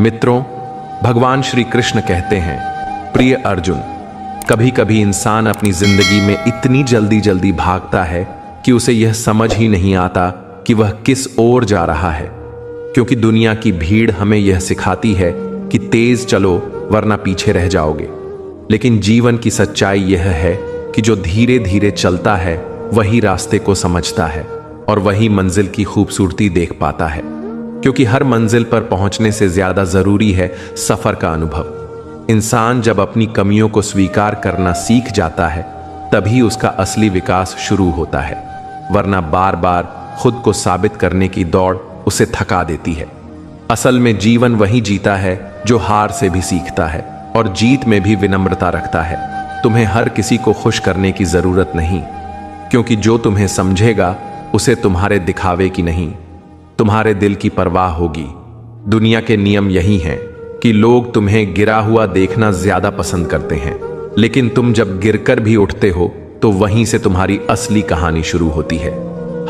मित्रों, भगवान श्री कृष्ण कहते हैं, प्रिय अर्जुन, कभी कभी इंसान अपनी जिंदगी में इतनी जल्दी जल्दी भागता है कि उसे यह समझ ही नहीं आता कि वह किस ओर जा रहा है। क्योंकि दुनिया की भीड़ हमें यह सिखाती है कि तेज चलो वरना पीछे रह जाओगे। लेकिन जीवन की सच्चाई यह है कि जो धीरे धीरे चलता है वही रास्ते को समझता है और वही मंजिल की खूबसूरती देख पाता है। क्योंकि हर मंजिल पर पहुंचने से ज्यादा जरूरी है सफर का अनुभव। इंसान जब अपनी कमियों को स्वीकार करना सीख जाता है तभी उसका असली विकास शुरू होता है, वरना बार बार खुद को साबित करने की दौड़ उसे थका देती है। असल में जीवन वही जीता है जो हार से भी सीखता है और जीत में भी विनम्रता रखता है। तुम्हें हर किसी को खुश करने की जरूरत नहीं, क्योंकि जो तुम्हें समझेगा उसे तुम्हारे दिखावे की नहीं, तुम्हारे दिल की परवाह होगी। दुनिया के नियम यही हैं कि लोग तुम्हें गिरा हुआ देखना ज्यादा पसंद करते हैं, लेकिन तुम जब गिरकर भी उठते हो तो वहीं से तुम्हारी असली कहानी शुरू होती है।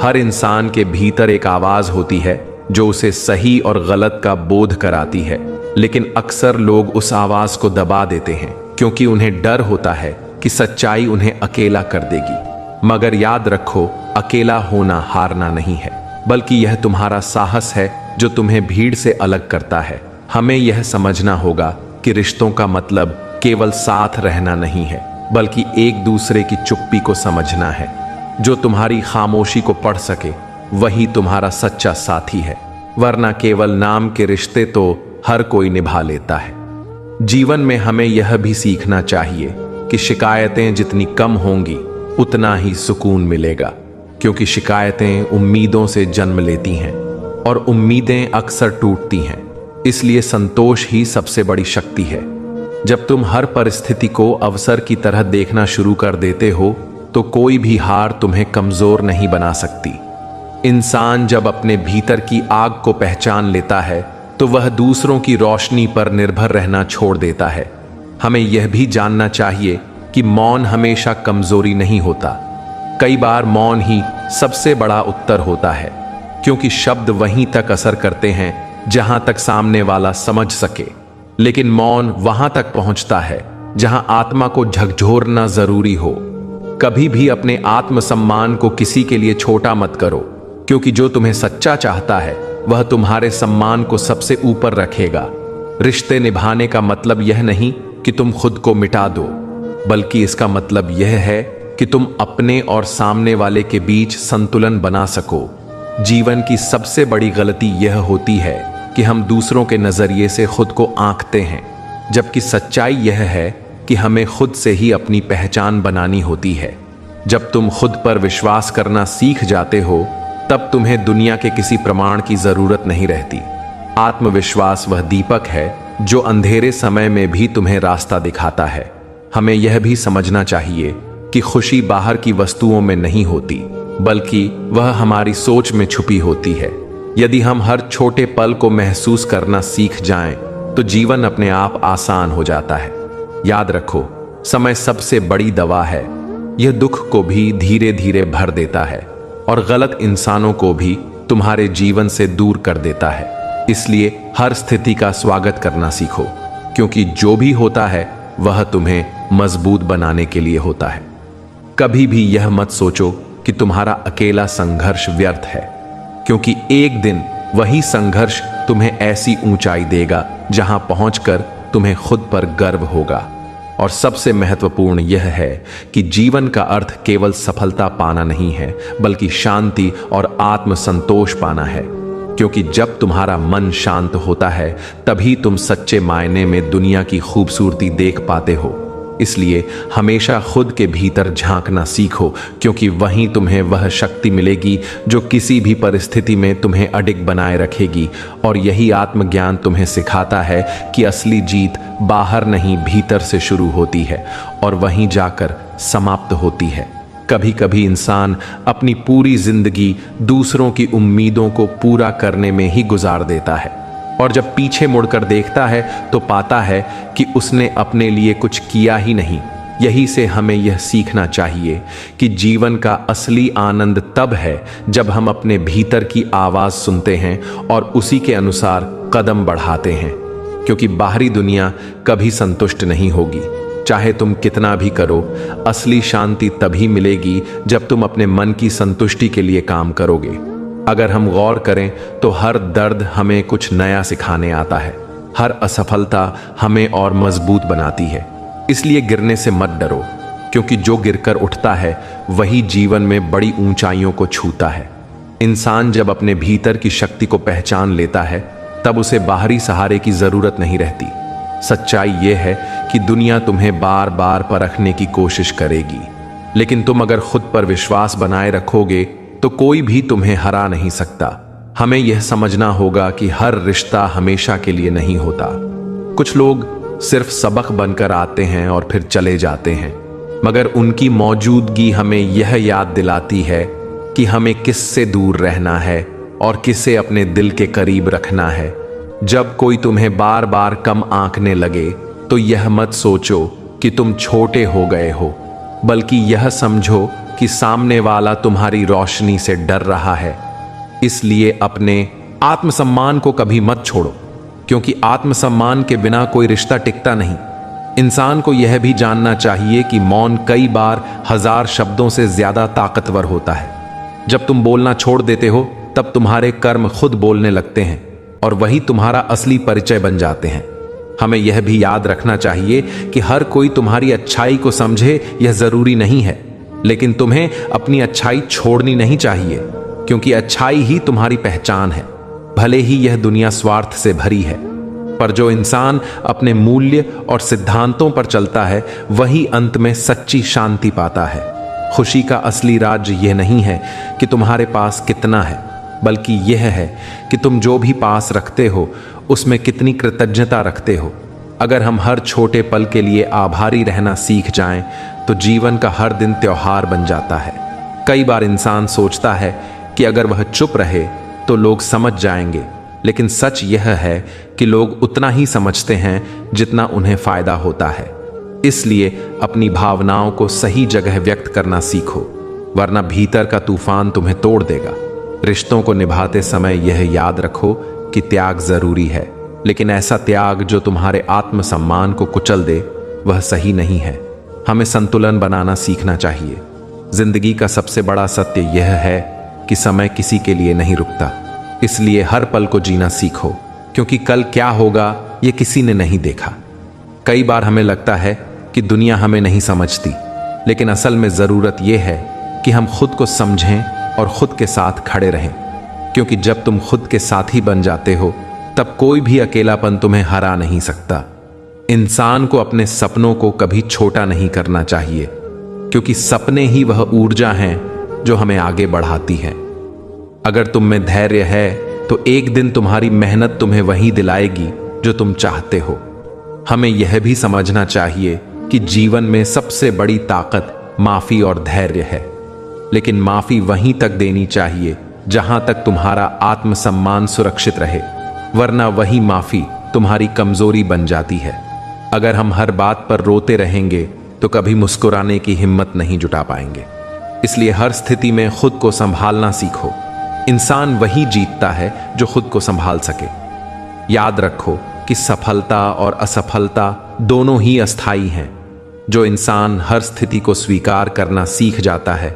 हर इंसान के भीतर एक आवाज होती है जो उसे सही और गलत का बोध कराती है, लेकिन अक्सर लोग उस आवाज को दबा देते हैं क्योंकि उन्हें डर होता है कि सच्चाई उन्हें अकेला कर देगी। मगर याद रखो, अकेला होना हारना नहीं है, बल्कि यह तुम्हारा साहस है जो तुम्हें भीड़ से अलग करता है। हमें यह समझना होगा कि रिश्तों का मतलब केवल साथ रहना नहीं है, बल्कि एक दूसरे की चुप्पी को समझना है। जो तुम्हारी खामोशी को पढ़ सके वही तुम्हारा सच्चा साथी है, वरना केवल नाम के रिश्ते तो हर कोई निभा लेता है। जीवन में हमें यह भी सीखना चाहिए कि शिकायतें जितनी कम होंगी उतना ही सुकून मिलेगा, क्योंकि शिकायतें उम्मीदों से जन्म लेती हैं और उम्मीदें अक्सर टूटती हैं। इसलिए संतोष ही सबसे बड़ी शक्ति है। जब तुम हर परिस्थिति को अवसर की तरह देखना शुरू कर देते हो तो कोई भी हार तुम्हें कमजोर नहीं बना सकती। इंसान जब अपने भीतर की आग को पहचान लेता है तो वह दूसरों की रोशनी पर निर्भर रहना छोड़ देता है। हमें यह भी जानना चाहिए कि मौन हमेशा कमजोरी नहीं होता। कई बार मौन ही सबसे बड़ा उत्तर होता है, क्योंकि शब्द वहीं तक असर करते हैं जहां तक सामने वाला समझ सके, लेकिन मौन वहां तक पहुंचता है जहां आत्मा को झकझोरना जरूरी हो। कभी भी अपने आत्मसम्मान को किसी के लिए छोटा मत करो, क्योंकि जो तुम्हें सच्चा चाहता है वह तुम्हारे सम्मान को सबसे ऊपर रखेगा। रिश्ते निभाने का मतलब यह नहीं कि तुम खुद को मिटा दो, बल्कि इसका मतलब यह है कि तुम अपने और सामने वाले के बीच संतुलन बना सको। जीवन की सबसे बड़ी गलती यह होती है कि हम दूसरों के नजरिए से खुद को आंकते हैं, जबकि सच्चाई यह है कि हमें खुद से ही अपनी पहचान बनानी होती है। जब तुम खुद पर विश्वास करना सीख जाते हो तब तुम्हें दुनिया के किसी प्रमाण की जरूरत नहीं रहती। आत्मविश्वास वह दीपक है जो अंधेरे समय में भी तुम्हें रास्ता दिखाता है। हमें यह भी समझना चाहिए कि खुशी बाहर की वस्तुओं में नहीं होती, बल्कि वह हमारी सोच में छुपी होती है। यदि हम हर छोटे पल को महसूस करना सीख जाएं, तो जीवन अपने आप आसान हो जाता है। याद रखो, समय सबसे बड़ी दवा है। यह दुख को भी धीरे धीरे भर देता है और गलत इंसानों को भी तुम्हारे जीवन से दूर कर देता है। इसलिए हर स्थिति का स्वागत करना सीखो, क्योंकि जो भी होता है वह तुम्हें मजबूत बनाने के लिए होता है। कभी भी यह मत सोचो कि तुम्हारा अकेला संघर्ष व्यर्थ है, क्योंकि एक दिन वही संघर्ष तुम्हें ऐसी ऊंचाई देगा जहां पहुंचकर तुम्हें खुद पर गर्व होगा। और सबसे महत्वपूर्ण यह है कि जीवन का अर्थ केवल सफलता पाना नहीं है, बल्कि शांति और आत्मसंतोष पाना है। क्योंकि जब तुम्हारा मन शांत होता है तभी तुम सच्चे मायने में दुनिया की खूबसूरती देख पाते हो। इसलिए हमेशा खुद के भीतर झांकना सीखो, क्योंकि वहीं तुम्हें वह शक्ति मिलेगी जो किसी भी परिस्थिति में तुम्हें अडिग बनाए रखेगी। और यही आत्मज्ञान तुम्हें सिखाता है कि असली जीत बाहर नहीं भीतर से शुरू होती है और वहीं जाकर समाप्त होती है। कभी कभी इंसान अपनी पूरी जिंदगी दूसरों की उम्मीदों को पूरा करने में ही गुजार देता है, और जब पीछे मुड़कर देखता है तो पाता है कि उसने अपने लिए कुछ किया ही नहीं। यही से हमें यह सीखना चाहिए कि जीवन का असली आनंद तब है जब हम अपने भीतर की आवाज सुनते हैं और उसी के अनुसार कदम बढ़ाते हैं। क्योंकि बाहरी दुनिया कभी संतुष्ट नहीं होगी। चाहे तुम कितना भी करो, असली शांति तभी मिलेगी जब तुम अपने मन की संतुष्टि के लिए काम करोगे। अगर हम गौर करें तो हर दर्द हमें कुछ नया सिखाने आता है, हर असफलता हमें और मजबूत बनाती है। इसलिए गिरने से मत डरो, क्योंकि जो गिरकर उठता है वही जीवन में बड़ी ऊंचाइयों को छूता है। इंसान जब अपने भीतर की शक्ति को पहचान लेता है तब उसे बाहरी सहारे की जरूरत नहीं रहती। सच्चाई यह है कि दुनिया तुम्हें बार बार परखने की कोशिश करेगी, लेकिन तुम अगर खुद पर विश्वास बनाए रखोगे तो कोई भी तुम्हें हरा नहीं सकता। हमें यह समझना होगा कि हर रिश्ता हमेशा के लिए नहीं होता। कुछ लोग सिर्फ सबक बनकर आते हैं और फिर चले जाते हैं, मगर उनकी मौजूदगी हमें यह याद दिलाती है कि हमें किससे दूर रहना है और किसे अपने दिल के करीब रखना है। जब कोई तुम्हें बार बार कम आंकने लगे तो यह मत सोचो कि तुम छोटे हो गए हो, बल्कि यह समझो कि सामने वाला तुम्हारी रोशनी से डर रहा है। इसलिए अपने आत्मसम्मान को कभी मत छोड़ो, क्योंकि आत्मसम्मान के बिना कोई रिश्ता टिकता नहीं। इंसान को यह भी जानना चाहिए कि मौन कई बार 1000 शब्दों से ज्यादा ताकतवर होता है। जब तुम बोलना छोड़ देते हो तब तुम्हारे कर्म खुद बोलने लगते हैं और वही तुम्हारा असली परिचय बन जाते हैं। हमें यह भी याद रखना चाहिए कि हर कोई तुम्हारी अच्छाई को समझे यह जरूरी नहीं है, लेकिन तुम्हें अपनी अच्छाई छोड़नी नहीं चाहिए, क्योंकि अच्छाई ही तुम्हारी पहचान है। भले ही यह दुनिया स्वार्थ से भरी है, पर जो इंसान अपने मूल्य और सिद्धांतों पर चलता है वही अंत में सच्ची शांति पाता है। खुशी का असली राज यह नहीं है कि तुम्हारे पास कितना है, बल्कि यह है कि तुम जो भी पास रखते हो उसमें कितनी कृतज्ञता रखते हो। अगर हम हर छोटे पल के लिए आभारी रहना सीख जाएं तो जीवन का हर दिन त्योहार बन जाता है। कई बार इंसान सोचता है कि अगर वह चुप रहे तो लोग समझ जाएंगे, लेकिन सच यह है कि लोग उतना ही समझते हैं जितना उन्हें फायदा होता है। इसलिए अपनी भावनाओं को सही जगह व्यक्त करना सीखो, वरना भीतर का तूफान तुम्हें तोड़ देगा। रिश्तों को निभाते समय यह याद रखो कि त्याग जरूरी है, लेकिन ऐसा त्याग जो तुम्हारे आत्मसम्मान को कुचल दे वह सही नहीं है। हमें संतुलन बनाना सीखना चाहिए। जिंदगी का सबसे बड़ा सत्य यह है कि समय किसी के लिए नहीं रुकता। इसलिए हर पल को जीना सीखो, क्योंकि कल क्या होगा यह किसी ने नहीं देखा। कई बार हमें लगता है कि दुनिया हमें नहीं समझती, लेकिन असल में जरूरत यह है कि हम खुद को समझें और खुद के साथ खड़े रहें, क्योंकि जब तुम खुद के साथी बन जाते हो तब कोई भी अकेलापन तुम्हें हरा नहीं सकता। इंसान को अपने सपनों को कभी छोटा नहीं करना चाहिए, क्योंकि सपने ही वह ऊर्जा हैं जो हमें आगे बढ़ाती हैं। अगर तुम में धैर्य है तो एक दिन तुम्हारी मेहनत तुम्हें वही दिलाएगी जो तुम चाहते हो। हमें यह भी समझना चाहिए कि जीवन में सबसे बड़ी ताकत माफी और धैर्य है, लेकिन माफी वहीं तक देनी चाहिए जहां तक तुम्हारा आत्मसम्मान सुरक्षित रहे, वरना वही माफी तुम्हारी कमजोरी बन जाती है। अगर हम हर बात पर रोते रहेंगे तो कभी मुस्कुराने की हिम्मत नहीं जुटा पाएंगे। इसलिए हर स्थिति में खुद को संभालना सीखो। इंसान वही जीतता है जो खुद को संभाल सके। याद रखो कि सफलता और असफलता दोनों ही अस्थाई हैं। जो इंसान हर स्थिति को स्वीकार करना सीख जाता है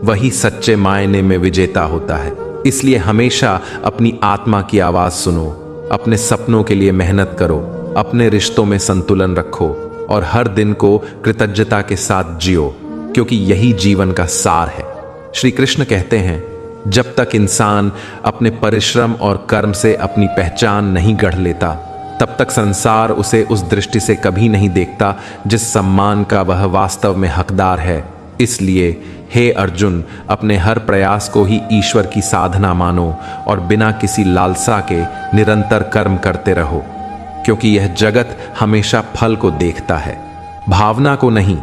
वही सच्चे मायने में विजेता होता है। इसलिए हमेशा अपनी आत्मा की आवाज सुनो, अपने सपनों के लिए मेहनत करो, अपने रिश्तों में संतुलन रखो और हर दिन को कृतज्ञता के साथ जियो, क्योंकि यही जीवन का सार है। श्री कृष्ण कहते हैं, जब तक इंसान अपने परिश्रम और कर्म से अपनी पहचान नहीं गढ़ लेता तब तक संसार उसे उस दृष्टि से कभी नहीं देखता जिस सम्मान का वह वास्तव में हकदार है। इसलिए हे अर्जुन, अपने हर प्रयास को ही ईश्वर की साधना मानो और बिना किसी लालसा के निरंतर कर्म करते रहो, क्योंकि यह जगत हमेशा फल को देखता है, भावना को नहीं।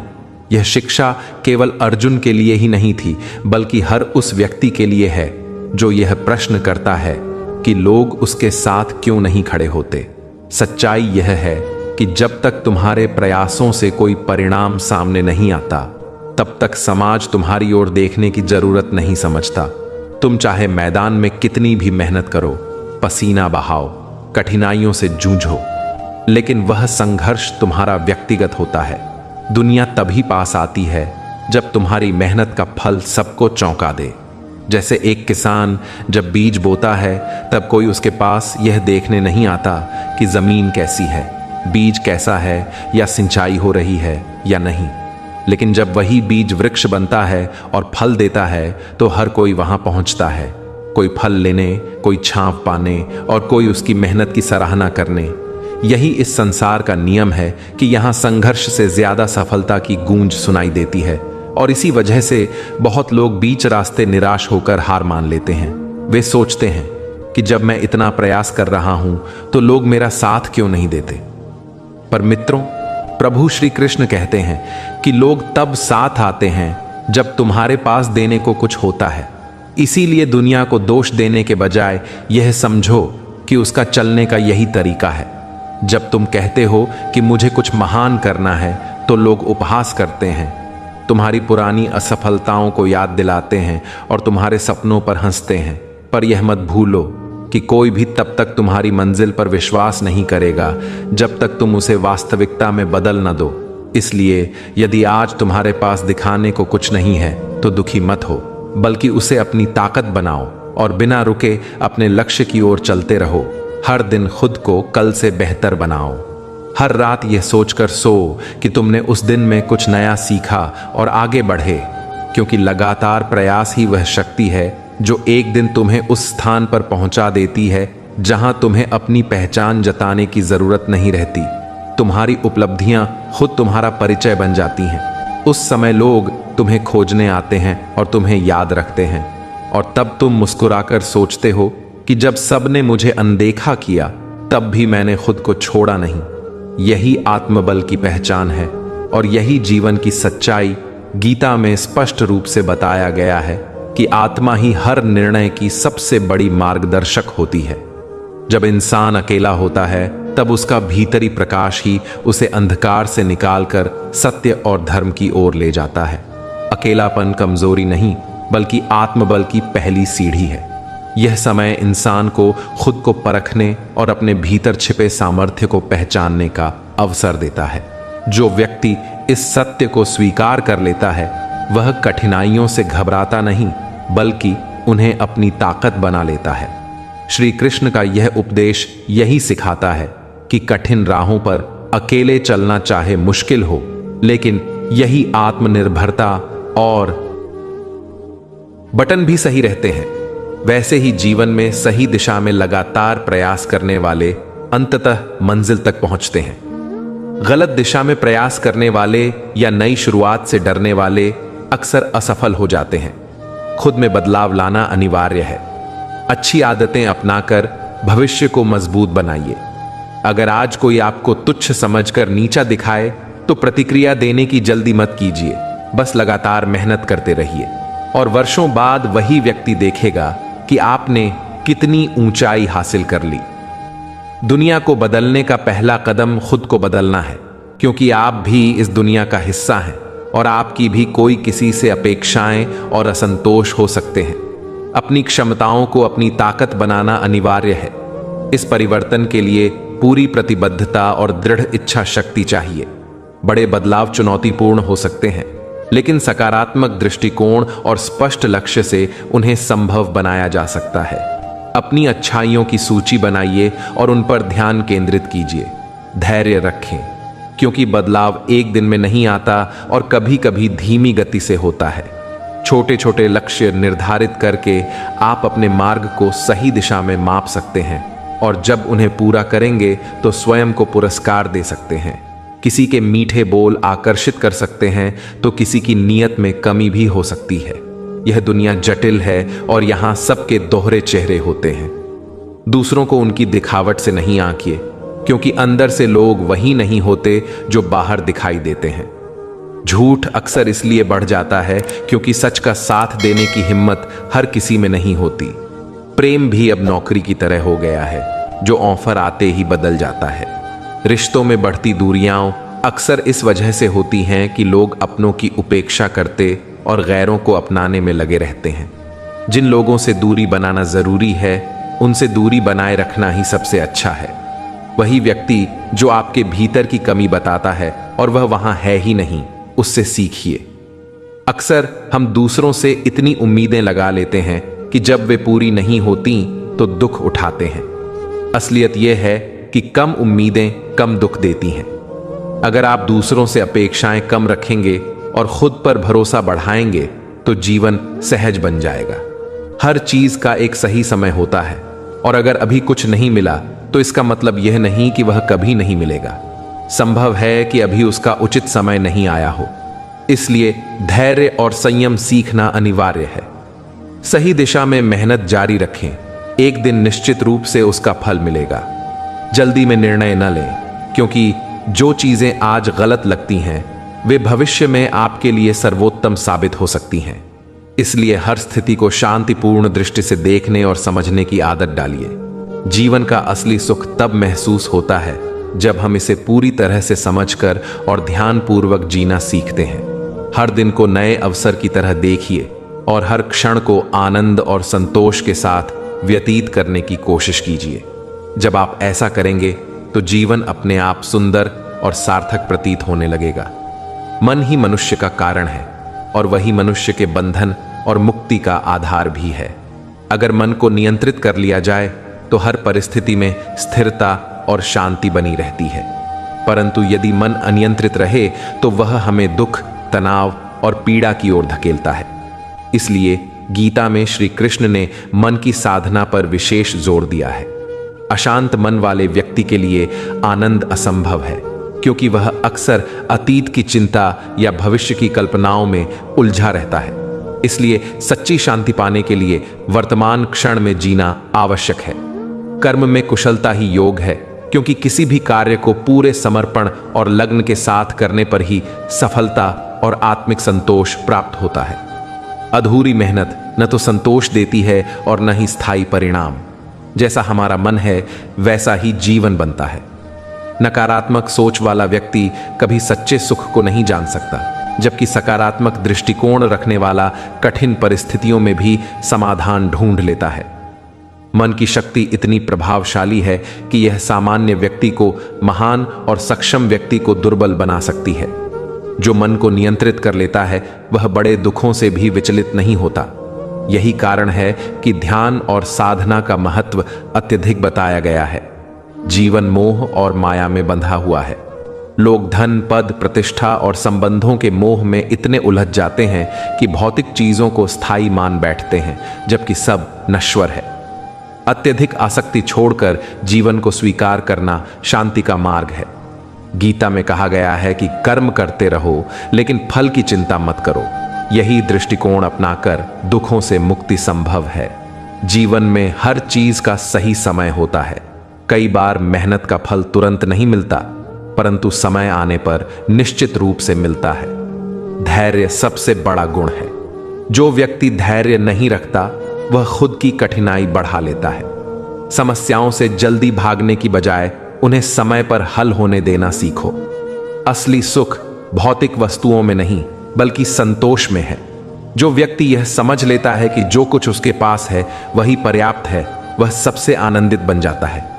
यह शिक्षा केवल अर्जुन के लिए ही नहीं थी, बल्कि हर उस व्यक्ति के लिए है जो यह प्रश्न करता है कि लोग उसके साथ क्यों नहीं खड़े होते। सच्चाई यह है कि जब तक तुम्हारे प्रयासों से कोई परिणाम सामने नहीं आता तब तक समाज तुम्हारी ओर देखने की जरूरत नहीं समझता। तुम चाहे मैदान में कितनी भी मेहनत करो, पसीना बहाओ, कठिनाइयों से जूझो, लेकिन वह संघर्ष तुम्हारा व्यक्तिगत होता है। दुनिया तभी पास आती है जब तुम्हारी मेहनत का फल सबको चौंका दे। जैसे एक किसान जब बीज बोता है तब कोई उसके पास यह देखने नहीं आता कि जमीन कैसी है, बीज कैसा है या सिंचाई हो रही है या नहीं। लेकिन जब वही बीज वृक्ष बनता है और फल देता है तो हर कोई वहां पहुंचता है, कोई फल लेने, कोई छांव पाने और कोई उसकी मेहनत की सराहना करने। यही इस संसार का नियम है कि यहाँ संघर्ष से ज्यादा सफलता की गूंज सुनाई देती है, और इसी वजह से बहुत लोग बीच रास्ते निराश होकर हार मान लेते हैं। वे सोचते हैं कि जब मैं इतना प्रयास कर रहा हूं तो लोग मेरा साथ क्यों नहीं देते। पर मित्रों, प्रभु श्री कृष्ण कहते हैं कि लोग तब साथ आते हैं जब तुम्हारे पास देने को कुछ होता है। इसीलिए दुनिया को दोष देने के बजाय यह समझो कि उसका चलने का यही तरीका है। जब तुम कहते हो कि मुझे कुछ महान करना है तो लोग उपहास करते हैं, तुम्हारी पुरानी असफलताओं को याद दिलाते हैं और तुम्हारे सपनों पर हंसते हैं। पर यह मत भूलो कि कोई भी तब तक तुम्हारी मंजिल पर विश्वास नहीं करेगा जब तक तुम उसे वास्तविकता में बदल न दो। इसलिए यदि आज तुम्हारे पास दिखाने को कुछ नहीं है तो दुखी मत हो, बल्कि उसे अपनी ताकत बनाओ और बिना रुके अपने लक्ष्य की ओर चलते रहो। हर दिन खुद को कल से बेहतर बनाओ। हर रात यह सोचकर सो कि तुमने उस दिन में कुछ नया सीखा और आगे बढ़े, क्योंकि लगातार प्रयास ही वह शक्ति है जो एक दिन तुम्हें उस स्थान पर पहुंचा देती है जहां तुम्हें अपनी पहचान जताने की जरूरत नहीं रहती। तुम्हारी उपलब्धियां खुद तुम्हारा परिचय बन जाती हैं। उस समय लोग तुम्हें खोजने आते हैं और तुम्हें याद रखते हैं, और तब तुम मुस्कुराकर सोचते हो कि जब सबने मुझे अनदेखा किया तब भी मैंने खुद को छोड़ा नहीं। यही आत्मबल की पहचान है, और यही जीवन की सच्चाई। गीता में स्पष्ट रूप से बताया गया है कि आत्मा ही हर निर्णय की सबसे बड़ी मार्गदर्शक होती है। जब इंसान अकेला होता है तब उसका भीतरी प्रकाश ही उसे अंधकार से निकालकर सत्य और धर्म की ओर ले जाता है। अकेलापन कमजोरी नहीं, बल्कि आत्मबल की पहली सीढ़ी है। यह समय इंसान को खुद को परखने और अपने भीतर छिपे सामर्थ्य को पहचानने का अवसर देता है। जो व्यक्ति इस सत्य को स्वीकार कर लेता है वह कठिनाइयों से घबराता नहीं, बल्कि उन्हें अपनी ताकत बना लेता है। श्री कृष्ण का यह उपदेश यही सिखाता है कि कठिन राहों पर अकेले चलना चाहे मुश्किल हो, लेकिन यही आत्मनिर्भरता और बटन भी सही रहते हैं। वैसे ही जीवन में सही दिशा में लगातार प्रयास करने वाले अंततः मंजिल तक पहुंचते हैं। गलत दिशा में प्रयास करने वाले या नई शुरुआत से डरने वाले अक्सर असफल हो जाते हैं। खुद में बदलाव लाना अनिवार्य है। अच्छी आदतें अपनाकर भविष्य को मजबूत बनाइए। अगर आज कोई आपको तुच्छ समझकर नीचा दिखाए तो प्रतिक्रिया देने की जल्दी मत कीजिए। बस लगातार मेहनत करते रहिए, और वर्षों बाद वही व्यक्ति देखेगा कि आपने कितनी ऊंचाई हासिल कर ली। दुनिया को बदलने का पहला कदम खुद को बदलना है, क्योंकि आप भी इस दुनिया का हिस्सा हैं और आपकी भी कोई किसी से अपेक्षाएं और असंतोष हो सकते हैं। अपनी क्षमताओं को अपनी ताकत बनाना अनिवार्य है। इस परिवर्तन के लिए पूरी प्रतिबद्धता और दृढ़ इच्छा शक्ति चाहिए। बड़े बदलाव चुनौतीपूर्ण हो सकते हैं, लेकिन सकारात्मक दृष्टिकोण और स्पष्ट लक्ष्य से उन्हें संभव बनाया जा सकता है। अपनी अच्छाइयों की सूची बनाइए और उन पर ध्यान केंद्रित कीजिए। धैर्य रखें, क्योंकि बदलाव एक दिन में नहीं आता और कभी कभी धीमी गति से होता है। छोटे छोटे लक्ष्य निर्धारित करके आप अपने मार्ग को सही दिशा में माप सकते हैं, और जब उन्हें पूरा करेंगे तो स्वयं को पुरस्कार दे सकते हैं। किसी के मीठे बोल आकर्षित कर सकते हैं तो किसी की नीयत में कमी भी हो सकती है। यह दुनिया जटिल है और यहाँ सबके दोहरे चेहरे होते हैं। दूसरों को उनकी दिखावट से नहीं आंकिए, क्योंकि अंदर से लोग वही नहीं होते जो बाहर दिखाई देते हैं। झूठ अक्सर इसलिए बढ़ जाता है क्योंकि सच का साथ देने की हिम्मत हर किसी में नहीं होती। प्रेम भी अब नौकरी की तरह हो गया है, जो ऑफर आते ही बदल जाता है। रिश्तों में बढ़ती दूरियां अक्सर इस वजह से होती हैं कि लोग अपनों की उपेक्षा करते और गैरों को अपनाने में लगे रहते हैं। जिन लोगों से दूरी बनाना जरूरी है, उनसे दूरी बनाए रखना ही सबसे अच्छा है। वही व्यक्ति जो आपके भीतर की कमी बताता है और वह वहां है ही नहीं, उससे सीखिए। अक्सर हम दूसरों से इतनी उम्मीदें लगा लेते हैं कि जब वे पूरी नहीं होती तो दुख उठाते हैं। असलियत यह है कि कम उम्मीदें कम दुख देती हैं। अगर आप दूसरों से अपेक्षाएं कम रखेंगे और खुद पर भरोसा बढ़ाएंगे तो जीवन सहज बन जाएगा। हर चीज का एक सही समय होता है और अगर अभी कुछ नहीं मिला तो इसका मतलब यह नहीं कि वह कभी नहीं मिलेगा। संभव है कि अभी उसका उचित समय नहीं आया हो। इसलिए धैर्य और संयम सीखना अनिवार्य है। सही दिशा में मेहनत जारी रखें, एक दिन निश्चित रूप से उसका फल मिलेगा। जल्दी में निर्णय न लें, क्योंकि जो चीजें आज गलत लगती हैं वे भविष्य में आपके लिए सर्वोत्तम साबित हो सकती हैं। इसलिए हर स्थिति को शांतिपूर्ण दृष्टि से देखने और समझने की आदत डालिए। जीवन का असली सुख तब महसूस होता है जब हम इसे पूरी तरह से समझकर और ध्यानपूर्वक जीना सीखते हैं। हर दिन को नए अवसर की तरह देखिए और हर क्षण को आनंद और संतोष के साथ व्यतीत करने की कोशिश कीजिए। जब आप ऐसा करेंगे तो जीवन अपने आप सुंदर और सार्थक प्रतीत होने लगेगा। मन ही मनुष्य का कारण है और वही मनुष्य के बंधन और मुक्ति का आधार भी है। अगर मन को नियंत्रित कर लिया जाए तो हर परिस्थिति में स्थिरता और शांति बनी रहती है, परंतु यदि मन अनियंत्रित रहे तो वह हमें दुख, तनाव और पीड़ा की ओर धकेलता है। इसलिए गीता में श्री कृष्ण ने मन की साधना पर विशेष जोर दिया है। अशांत मन वाले व्यक्ति के लिए आनंद असंभव है, क्योंकि वह अक्सर अतीत की चिंता या भविष्य की कल्पनाओं में उलझा रहता है। इसलिए सच्ची शांति पाने के लिए वर्तमान क्षण में जीना आवश्यक है। कर्म में कुशलता ही योग है, क्योंकि किसी भी कार्य को पूरे समर्पण और लग्न के साथ करने पर ही सफलता और आत्मिक संतोष प्राप्त होता है। अधूरी मेहनत न तो संतोष देती है और न ही स्थायी परिणाम। जैसा हमारा मन है वैसा ही जीवन बनता है। नकारात्मक सोच वाला व्यक्ति कभी सच्चे सुख को नहीं जान सकता, जबकि सकारात्मक दृष्टिकोण रखने वाला कठिन परिस्थितियों में भी समाधान ढूंढ लेता है। मन की शक्ति इतनी प्रभावशाली है कि यह सामान्य व्यक्ति को महान और सक्षम व्यक्ति को दुर्बल बना सकती है। जो मन को नियंत्रित कर लेता है वह बड़े दुखों से भी विचलित नहीं होता। यही कारण है कि ध्यान और साधना का महत्व अत्यधिक बताया गया है। जीवन मोह और माया में बंधा हुआ है। लोग धन, पद, प्रतिष्ठा और संबंधों के मोह में इतने उलझ जाते हैं कि भौतिक चीजों को स्थायी मान बैठते हैं, जबकि सब नश्वर है। अत्यधिक आसक्ति छोड़कर जीवन को स्वीकार करना शांति का मार्ग है। गीता में कहा गया है कि कर्म करते रहो लेकिन फल की चिंता मत करो। यही दृष्टिकोण अपनाकर दुखों से मुक्ति संभव है। जीवन में हर चीज का सही समय होता है। कई बार मेहनत का फल तुरंत नहीं मिलता, परंतु समय आने पर निश्चित रूप से मिलता है। धैर्य सबसे बड़ा गुण है। जो व्यक्ति धैर्य नहीं रखता वह खुद की कठिनाई बढ़ा लेता है। समस्याओं से जल्दी भागने की बजाय उन्हें समय पर हल होने देना सीखो। असली सुख भौतिक वस्तुओं में नहीं बल्कि संतोष में है। जो व्यक्ति यह समझ लेता है कि जो कुछ उसके पास है वही पर्याप्त है, वह सबसे आनंदित बन जाता है।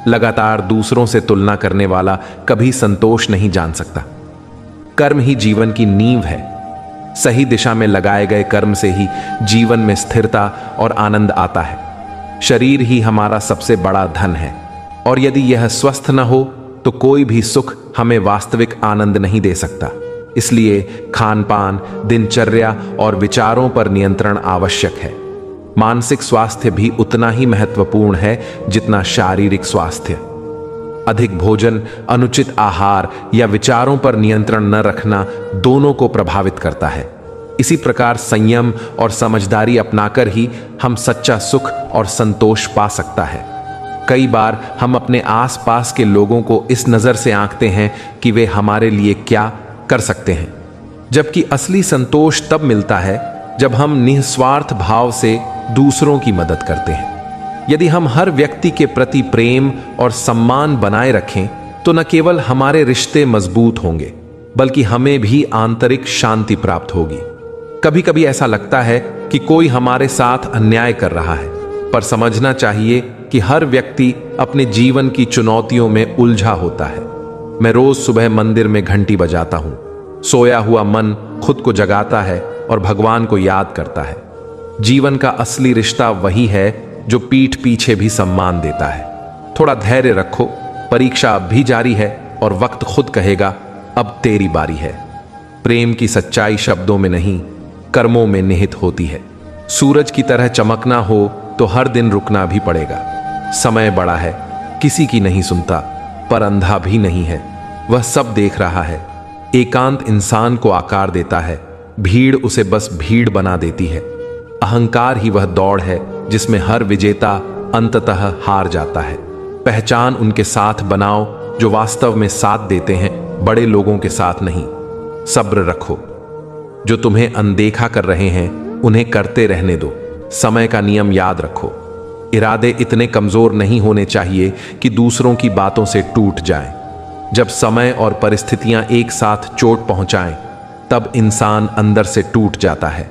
लगातार दूसरों से तुलना करने वाला कभी संतोष नहीं जान सकता। कर्म ही जीवन की नींव है। सही दिशा में लगाए गए कर्म से ही जीवन में स्थिरता और आनंद आता है। शरीर ही हमारा सबसे बड़ा धन है और यदि यह स्वस्थ न हो तो कोई भी सुख हमें वास्तविक आनंद नहीं दे सकता। इसलिए खान पान, दिनचर्या और विचारों पर नियंत्रण आवश्यक है। मानसिक स्वास्थ्य भी उतना ही महत्वपूर्ण है जितना शारीरिक स्वास्थ्य। अधिक भोजन, अनुचित आहार या विचारों पर नियंत्रण न रखना दोनों को प्रभावित करता है। इसी प्रकार संयम और समझदारी अपनाकर ही हम सच्चा सुख और संतोष पा सकता है। कई बार हम अपने आसपास के लोगों को इस नजर से आंकते हैं कि वे हमारे लिए क्या कर सकते हैं, जबकि असली संतोष तब मिलता है जब हम निस्वार्थ भाव से दूसरों की मदद करते हैं। यदि हम हर व्यक्ति के प्रति प्रेम और सम्मान बनाए रखें तो न केवल हमारे रिश्ते मजबूत होंगे बल्कि हमें भी आंतरिक शांति प्राप्त होगी। कभी कभी ऐसा लगता है कि कोई हमारे साथ अन्याय कर रहा है, पर समझना चाहिए कि हर व्यक्ति अपने जीवन की चुनौतियों में उलझा होता है। मैं रोज सुबह मंदिर में घंटी बजाता हूं। सोया हुआ मन खुद को जगाता है और भगवान को याद करता है। जीवन का असली रिश्ता वही है जो पीठ पीछे भी सम्मान देता है। थोड़ा धैर्य रखो, परीक्षा अब भी जारी है और वक्त खुद कहेगा अब तेरी बारी है। प्रेम की सच्चाई शब्दों में नहीं, कर्मों में निहित होती है। सूरज की तरह चमकना हो तो हर दिन रुकना भी पड़ेगा। समय बड़ा है, किसी की नहीं सुनता, पर अंधा भी नहीं है, वह सब देख रहा है। एकांत इंसान को आकार देता है, भीड़ उसे बस भीड़ बना देती है। अहंकार ही वह दौड़ है जिसमें हर विजेता अंततः हार जाता है। पहचान उनके साथ बनाओ जो वास्तव में साथ देते हैं, बड़े लोगों के साथ नहीं। सब्र रखो, जो तुम्हें अनदेखा कर रहे हैं उन्हें करते रहने दो। समय का नियम याद रखो, इरादे इतने कमजोर नहीं होने चाहिए कि दूसरों की बातों से टूट जाएं। जब समय और परिस्थितियां एक साथ चोट पहुंचाएं, तब इंसान अंदर से टूट जाता है।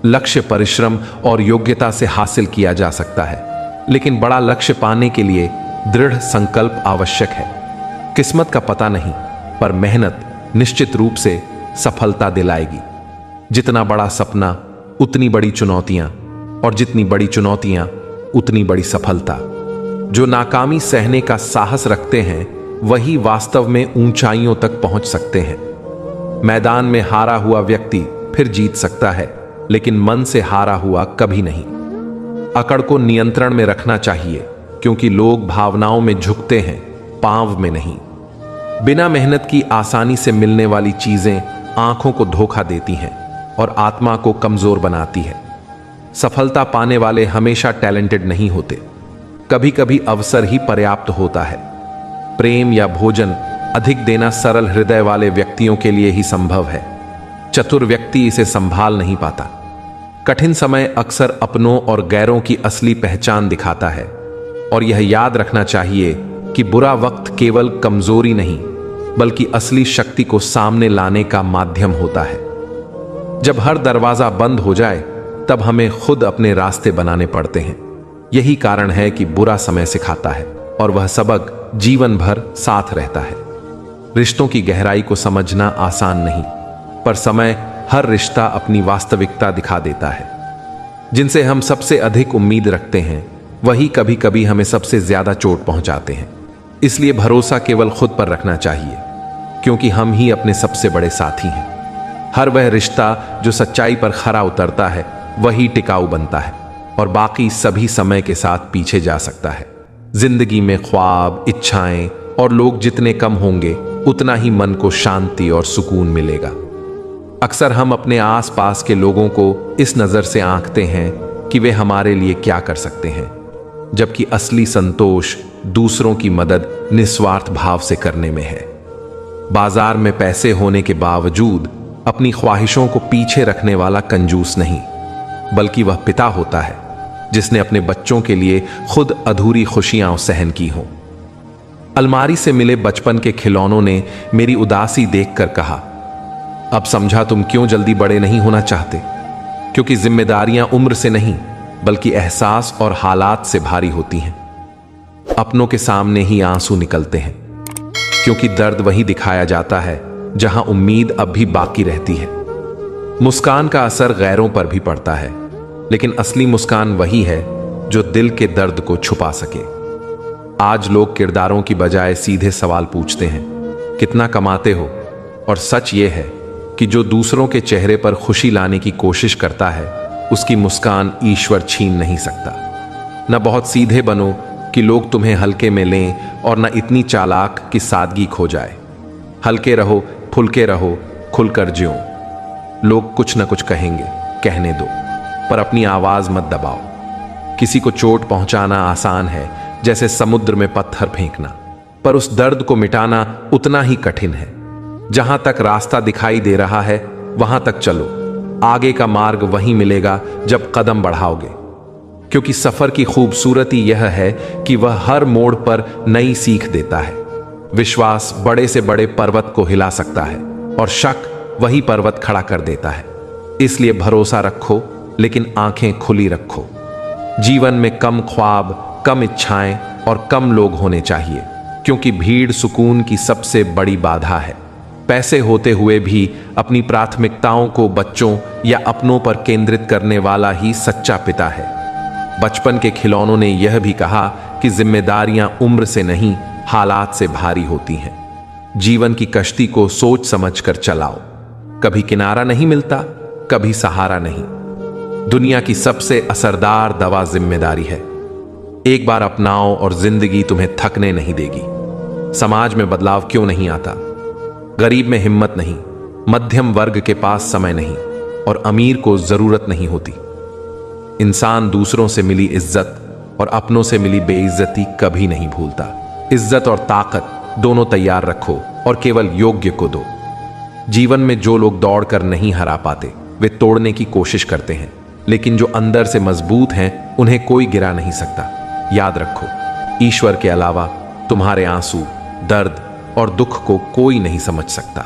लक्ष्य परिश्रम और योग्यता से हासिल किया जा सकता है, लेकिन बड़ा लक्ष्य पाने के लिए दृढ़ संकल्प आवश्यक है। किस्मत का पता नहीं, पर मेहनत निश्चित रूप से सफलता दिलाएगी। जितना बड़ा सपना उतनी बड़ी चुनौतियां, और जितनी बड़ी चुनौतियां उतनी बड़ी सफलता। जो नाकामी सहने का साहस रखते हैं वही वास्तव में ऊंचाइयों तक पहुंच सकते हैं। मैदान में हारा हुआ व्यक्ति फिर जीत सकता है, लेकिन मन से हारा हुआ कभी नहीं। अकड़ को नियंत्रण में रखना चाहिए, क्योंकि लोग भावनाओं में झुकते हैं, पांव में नहीं। बिना मेहनत की आसानी से मिलने वाली चीजें आंखों को धोखा देती हैं और आत्मा को कमजोर बनाती है। सफलता पाने वाले हमेशा टैलेंटेड नहीं होते, कभी कभी अवसर ही पर्याप्त होता है। प्रेम या भोजन अधिक देना सरल हृदय वाले व्यक्तियों के लिए ही संभव है। चतुर व्यक्ति इसे संभाल नहीं पाता। कठिन समय अक्सर अपनों और गैरों की असली पहचान दिखाता है, और यह याद रखना चाहिए कि बुरा वक्त केवल कमजोरी नहीं, बल्कि असली शक्ति को सामने लाने का माध्यम होता है। जब हर दरवाजा बंद हो जाए, तब हमें खुद अपने रास्ते बनाने पड़ते हैं। यही कारण है कि बुरा समय सिखाता है, और वह सबक जीवन भर साथ रहता है। रिश्तों की गहराई को समझना आसान नहीं, पर समय हर रिश्ता अपनी वास्तविकता दिखा देता है। जिनसे हम सबसे अधिक उम्मीद रखते हैं वही कभी कभी हमें सबसे ज्यादा चोट पहुंचाते हैं। इसलिए भरोसा केवल खुद पर रखना चाहिए, क्योंकि हम ही अपने सबसे बड़े साथी हैं। हर वह रिश्ता जो सच्चाई पर खरा उतरता है वही टिकाऊ बनता है, और बाकी सभी समय के साथ पीछे जा सकता है। जिंदगी में ख्वाब, इच्छाएं और लोग जितने कम होंगे, उतना ही मन को शांति और सुकून मिलेगा। अक्सर हम अपने आसपास के लोगों को इस नजर से आंकते हैं कि वे हमारे लिए क्या कर सकते हैं, जबकि असली संतोष दूसरों की मदद निस्वार्थ भाव से करने में है। बाजार में पैसे होने के बावजूद अपनी ख्वाहिशों को पीछे रखने वाला कंजूस नहीं, बल्कि वह पिता होता है जिसने अपने बच्चों के लिए खुद अधूरी खुशियां सहन की हों। अलमारी से मिले बचपन के खिलौनों ने मेरी उदासी देखकर कहा, अब समझा तुम क्यों जल्दी बड़े नहीं होना चाहते, क्योंकि जिम्मेदारियां उम्र से नहीं बल्कि एहसास और हालात से भारी होती हैं। अपनों के सामने ही आंसू निकलते हैं, क्योंकि दर्द वहीं दिखाया जाता है जहां उम्मीद अब भी बाकी रहती है। मुस्कान का असर गैरों पर भी पड़ता है, लेकिन असली मुस्कान वही है जो दिल के दर्द को छुपा सके। आज लोग किरदारों की बजाय सीधे सवाल पूछते हैं, कितना कमाते हो? और सच ये है कि जो दूसरों के चेहरे पर खुशी लाने की कोशिश करता है, उसकी मुस्कान ईश्वर छीन नहीं सकता। न बहुत सीधे बनो कि लोग तुम्हें हल्के में लें, और न इतनी चालाक कि सादगी खो जाए। हल्के रहो, फुलके रहो, खुलकर जियो। लोग कुछ न कुछ कहेंगे, कहने दो, पर अपनी आवाज मत दबाओ। किसी को चोट पहुंचाना आसान है, जैसे समुद्र में पत्थर फेंकना, पर उस दर्द को मिटाना उतना ही कठिन है। जहां तक रास्ता दिखाई दे रहा है वहां तक चलो, आगे का मार्ग वहीं मिलेगा जब कदम बढ़ाओगे। क्योंकि सफर की खूबसूरती यह है कि वह हर मोड़ पर नई सीख देता है। विश्वास बड़े से बड़े पर्वत को हिला सकता है, और शक वही पर्वत खड़ा कर देता है। इसलिए भरोसा रखो, लेकिन आंखें खुली रखो। जीवन में कम ख्वाब, कम इच्छाएं और कम लोग होने चाहिए, क्योंकि भीड़ सुकून की सबसे बड़ी बाधा है। पैसे होते हुए भी अपनी प्राथमिकताओं को बच्चों या अपनों पर केंद्रित करने वाला ही सच्चा पिता है। बचपन के खिलौनों ने यह भी कहा कि जिम्मेदारियां उम्र से नहीं, हालात से भारी होती हैं। जीवन की कश्ती को सोच समझकर चलाओ। कभी किनारा नहीं मिलता, कभी सहारा नहीं। दुनिया की सबसे असरदार दवा जिम्मेदारी है। एक बार अपनाओ और जिंदगी तुम्हें थकने नहीं देगी। समाज में बदलाव क्यों नहीं आता? गरीब में हिम्मत नहीं, मध्यम वर्ग के पास समय नहीं और अमीर को जरूरत नहीं होती। इंसान दूसरों से मिली इज्जत और अपनों से मिली बेइज्जती कभी नहीं भूलता। इज्जत और ताकत दोनों तैयार रखो और केवल योग्य को दो। जीवन में जो लोग दौड़कर नहीं हरा पाते, वे तोड़ने की कोशिश करते हैं, लेकिन जो अंदर से मजबूत हैं, उन्हें कोई गिरा नहीं सकता। याद रखो, ईश्वर के अलावा तुम्हारे आंसू, दर्द और दुख को कोई नहीं समझ सकता।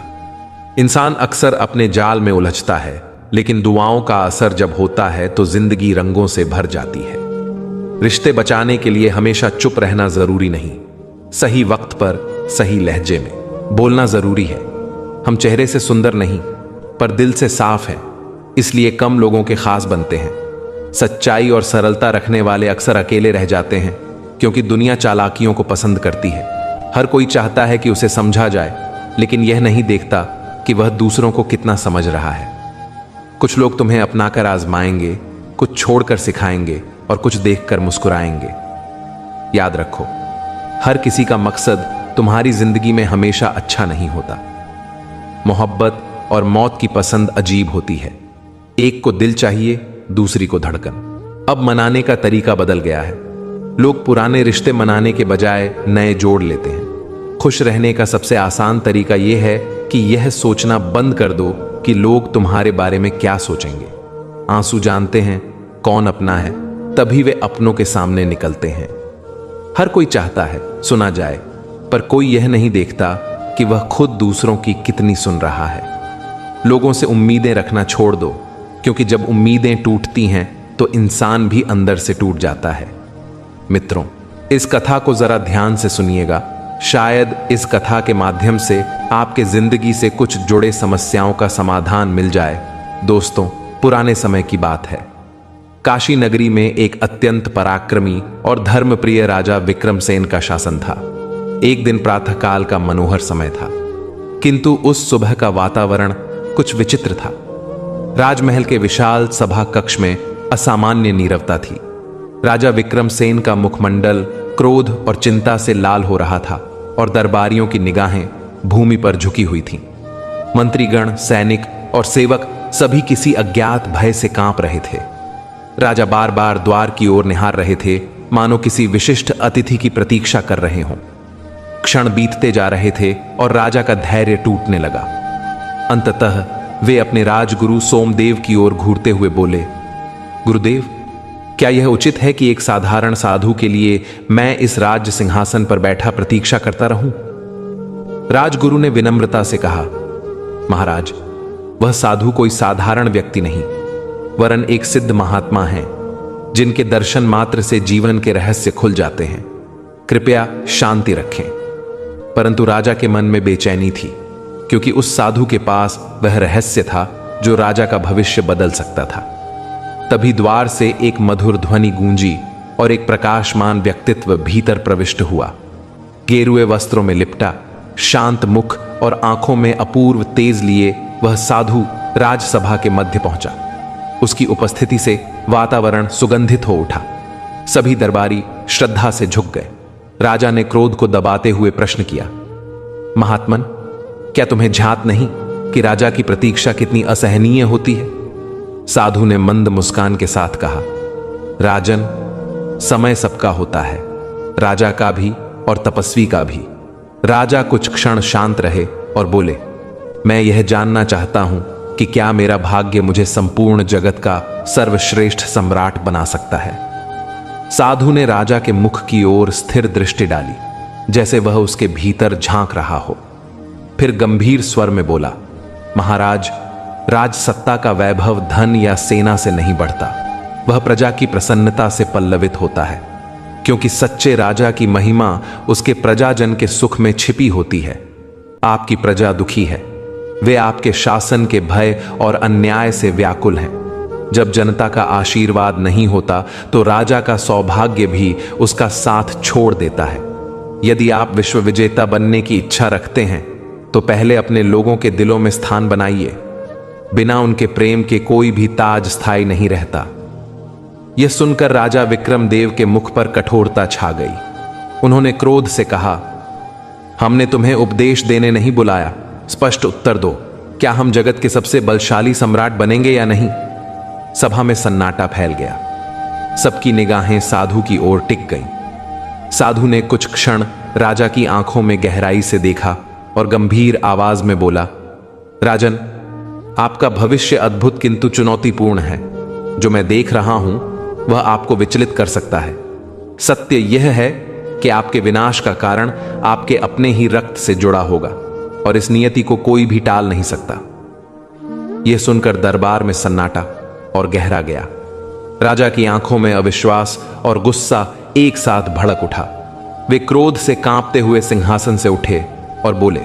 इंसान अक्सर अपने जाल में उलझता है, लेकिन दुआओं का असर जब होता है तो जिंदगी रंगों से भर जाती है। रिश्ते बचाने के लिए हमेशा चुप रहना जरूरी नहीं, सही वक्त पर सही लहजे में बोलना जरूरी है। हम चेहरे से सुंदर नहीं, पर दिल से साफ हैं, इसलिए कम लोगों के खास बनते हैं। सच्चाई और सरलता रखने वाले अक्सर अकेले रह जाते हैं, क्योंकि दुनिया चालाकियों को पसंद करती है। हर कोई चाहता है कि उसे समझा जाए, लेकिन यह नहीं देखता कि वह दूसरों को कितना समझ रहा है। कुछ लोग तुम्हें अपनाकर आजमाएंगे, कुछ छोड़कर सिखाएंगे और कुछ देखकर मुस्कुराएंगे। याद रखो, हर किसी का मकसद तुम्हारी जिंदगी में हमेशा अच्छा नहीं होता। मोहब्बत और मौत की पसंद अजीब होती है। एक को दिल चाहिए, दूसरी को धड़कन। अब मनाने का तरीका बदल गया है। लोग पुराने रिश्ते मनाने के बजाय नए जोड़ लेते हैं। खुश रहने का सबसे आसान तरीका यह है कि यह सोचना बंद कर दो कि लोग तुम्हारे बारे में क्या सोचेंगे। आंसू जानते हैं कौन अपना है, तभी वे अपनों के सामने निकलते हैं। हर कोई चाहता है सुना जाए, पर कोई यह नहीं देखता कि वह खुद दूसरों की कितनी सुन रहा है। लोगों से उम्मीदें रखना छोड़ दो, क्योंकि जब उम्मीदें टूटती हैं तो इंसान भी अंदर से टूट जाता है। मित्रों, इस कथा को जरा ध्यान से सुनिएगा। शायद इस कथा के माध्यम से आपके जिंदगी से कुछ जुड़े समस्याओं का समाधान मिल जाए। दोस्तों, पुराने समय की बात है। काशी नगरी में एक अत्यंत पराक्रमी और धर्मप्रिय राजा विक्रमसेन का शासन था। एक दिन प्रातःकाल का मनोहर समय था, किंतु उस सुबह का वातावरण कुछ विचित्र था। राजमहल के विशाल सभा कक्ष में असामान्य नीरवता थी। राजा विक्रमसेन का मुखमंडल क्रोध और चिंता से लाल हो रहा था और दरबारियों की निगाहें भूमि पर झुकी हुई थीं। मंत्रीगण, सैनिक और सेवक सभी किसी अज्ञात भय से कांप रहे थे। राजा बार बार द्वार की ओर निहार रहे थे, मानो किसी विशिष्ट अतिथि की प्रतीक्षा कर रहे हों। क्षण बीतते जा रहे थे और राजा का धैर्य टूटने लगा। अंततः वे अपने राजगुरु सोमदेव की ओर घूरते हुए बोले, गुरुदेव, क्या यह उचित है कि एक साधारण साधु के लिए मैं इस राज्य सिंहासन पर बैठा प्रतीक्षा करता रहूं? राजगुरु ने विनम्रता से कहा, महाराज, वह साधु कोई साधारण व्यक्ति नहीं, वरन एक सिद्ध महात्मा हैं, जिनके दर्शन मात्र से जीवन के रहस्य खुल जाते हैं। कृपया शांति रखें। परंतु राजा के मन में बेचैनी थी, क्योंकि उस साधु के पास वह रहस्य था जो राजा का भविष्य बदल सकता था। तभी द्वार से एक मधुर ध्वनि गूंजी और एक प्रकाशमान व्यक्तित्व भीतर प्रविष्ट हुआ। गेरुए वस्त्रों में लिपटा, शांत मुख और आंखों में अपूर्व तेज लिए वह साधु राजसभा के मध्य पहुंचा। उसकी उपस्थिति से वातावरण सुगंधित हो उठा। सभी दरबारी श्रद्धा से झुक गए। राजा ने क्रोध को दबाते हुए प्रश्न किया, महात्मन, क्या तुम्हें झांत नहीं कि राजा की प्रतीक्षा कितनी असहनीय होती है? साधु ने मंद मुस्कान के साथ कहा, राजन, समय सबका होता है, राजा का भी और तपस्वी का भी। राजा कुछ क्षण शांत रहे और बोले, मैं यह जानना चाहता हूं कि क्या मेरा भाग्य मुझे संपूर्ण जगत का सर्वश्रेष्ठ सम्राट बना सकता है? साधु ने राजा के मुख की ओर स्थिर दृष्टि डाली, जैसे वह उसके भीतर झांक रहा हो। फिर गंभीर स्वर में बोला, महाराज, राजसत्ता का वैभव धन या सेना से नहीं बढ़ता, वह प्रजा की प्रसन्नता से पल्लवित होता है। क्योंकि सच्चे राजा की महिमा उसके प्रजाजन के सुख में छिपी होती है। आपकी प्रजा दुखी है, वे आपके शासन के भय और अन्याय से व्याकुल हैं। जब जनता का आशीर्वाद नहीं होता तो राजा का सौभाग्य भी उसका साथ छोड़ देता है। यदि आप विश्व विजेता बनने की इच्छा रखते हैं तो पहले अपने लोगों के दिलों में स्थान बनाइए। बिना उनके प्रेम के कोई भी ताज स्थायी नहीं रहता। यह सुनकर राजा विक्रमदेव के मुख पर कठोरता छा गई। उन्होंने क्रोध से कहा, हमने तुम्हें उपदेश देने नहीं बुलाया, स्पष्ट उत्तर दो, क्या हम जगत के सबसे बलशाली सम्राट बनेंगे या नहीं? सभा में सन्नाटा फैल गया। सबकी निगाहें साधु की ओर टिक गईं। साधु ने कुछ क्षण राजा की आंखों में गहराई से देखा और गंभीर आवाज में बोला, राजन, आपका भविष्य अद्भुत किंतु चुनौतीपूर्ण है। जो मैं देख रहा हूं वह आपको विचलित कर सकता है। सत्य यह है कि आपके विनाश का कारण आपके अपने ही रक्त से जुड़ा होगा और इस नियति को कोई भी टाल नहीं सकता। यह सुनकर दरबार में सन्नाटा और गहरा गया। राजा की आंखों में अविश्वास और गुस्सा एक साथ भड़क उठा। वे क्रोध से कांपते हुए सिंहासन से उठे और बोले,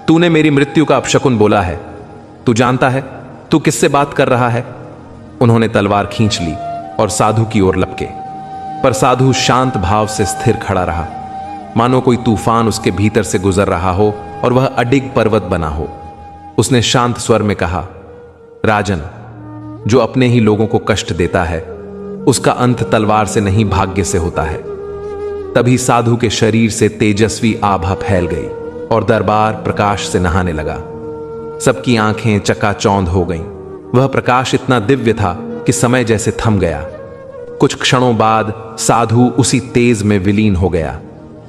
तूने मेरी मृत्यु का अपशकुन बोला है। तू जानता है तू किससे बात कर रहा है? उन्होंने तलवार खींच ली और साधु की ओर लपके, पर साधु शांत भाव से स्थिर खड़ा रहा, मानो कोई तूफान उसके भीतर से गुजर रहा हो और वह अडिग पर्वत बना हो। उसने शांत स्वर में कहा, राजन, जो अपने ही लोगों को कष्ट देता है उसका अंत तलवार से नहीं भाग्य से होता है। तभी साधु के शरीर से तेजस्वी आभा फैल गई और दरबार प्रकाश से नहाने लगा। सबकी आंखें चकाचौंध हो गईं। वह प्रकाश इतना दिव्य था कि समय जैसे थम गया। कुछ क्षणों बाद साधु उसी तेज में विलीन हो गया।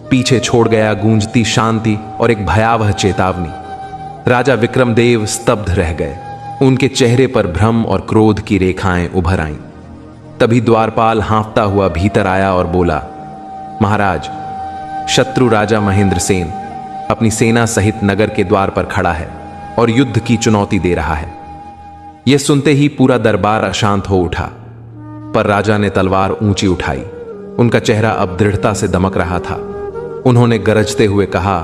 पीछे छोड़ गया गूंजती शांति और एक भयावह चेतावनी। राजा विक्रमदेव स्तब्ध रह गए। उनके चेहरे पर भ्रम और क्रोध की रेखाएं उभर आईं। तभी द्वारपाल हाँफता हुआ भीतर आया और बोला, महाराज, शत्रु राजा महेंद्र सेन अपनी सेना सहित नगर के द्वार पर खड़ा है और युद्ध की चुनौती दे रहा है। यह सुनते ही पूरा दरबार अशांत हो उठा, पर राजा ने तलवार ऊंची उठाई। उनका चेहरा अब दृढ़ता से दमक रहा था। उन्होंने गरजते हुए कहा,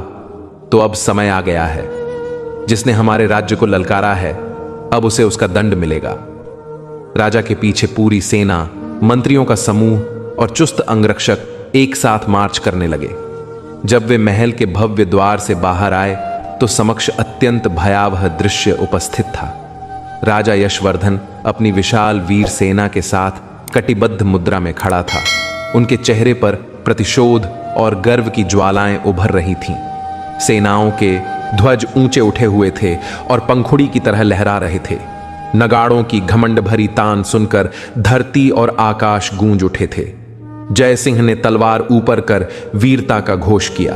तो अब समय आ गया है। जिसने हमारे राज्य को ललकारा है अब उसे उसका दंड मिलेगा। राजा के पीछे पूरी सेना, मंत्रियों का समूह और चुस्त अंगरक्षक एक साथ मार्च करने लगे। जब वे महल के भव्य द्वार से बाहर आए तो समक्ष अत्यंत भयावह दृश्य उपस्थित था। राजा यशवर्धन अपनी विशाल वीर सेना के साथ कटिबद्ध मुद्रा में खड़ा था। उनके चेहरे पर प्रतिशोध और गर्व की ज्वालाएं उभर रही थीं। सेनाओं के ध्वज ऊंचे उठे हुए थे और पंखुड़ी की तरह लहरा रहे थे। नगाड़ों की घमंड भरी तान सुनकर धरती और आकाश गूंज उठे थे। जय सिंह ने तलवार ऊपर कर वीरता का घोष किया।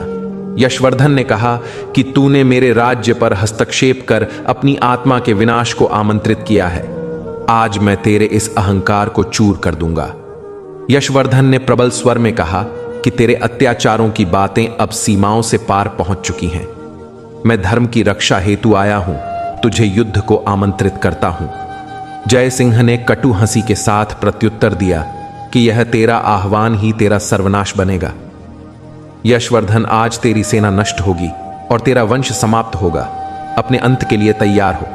यशवर्धन ने कहा कि तूने मेरे राज्य पर हस्तक्षेप कर अपनी आत्मा के विनाश को आमंत्रित किया है। आज मैं तेरे इस अहंकार को चूर कर दूंगा। यशवर्धन ने प्रबल स्वर में कहा कि तेरे अत्याचारों की बातें अब सीमाओं से पार पहुंच चुकी हैं। मैं धर्म की रक्षा हेतु आया हूं, तुझे युद्ध को आमंत्रित करता हूं। जय सिंह ने कटु हंसी के साथ प्रत्युत्तर दिया कि यह तेरा आह्वान ही तेरा सर्वनाश बनेगा। यशवर्धन, आज तेरी सेना नष्ट होगी और तेरा वंश समाप्त होगा। अपने अंत के लिए तैयार हो।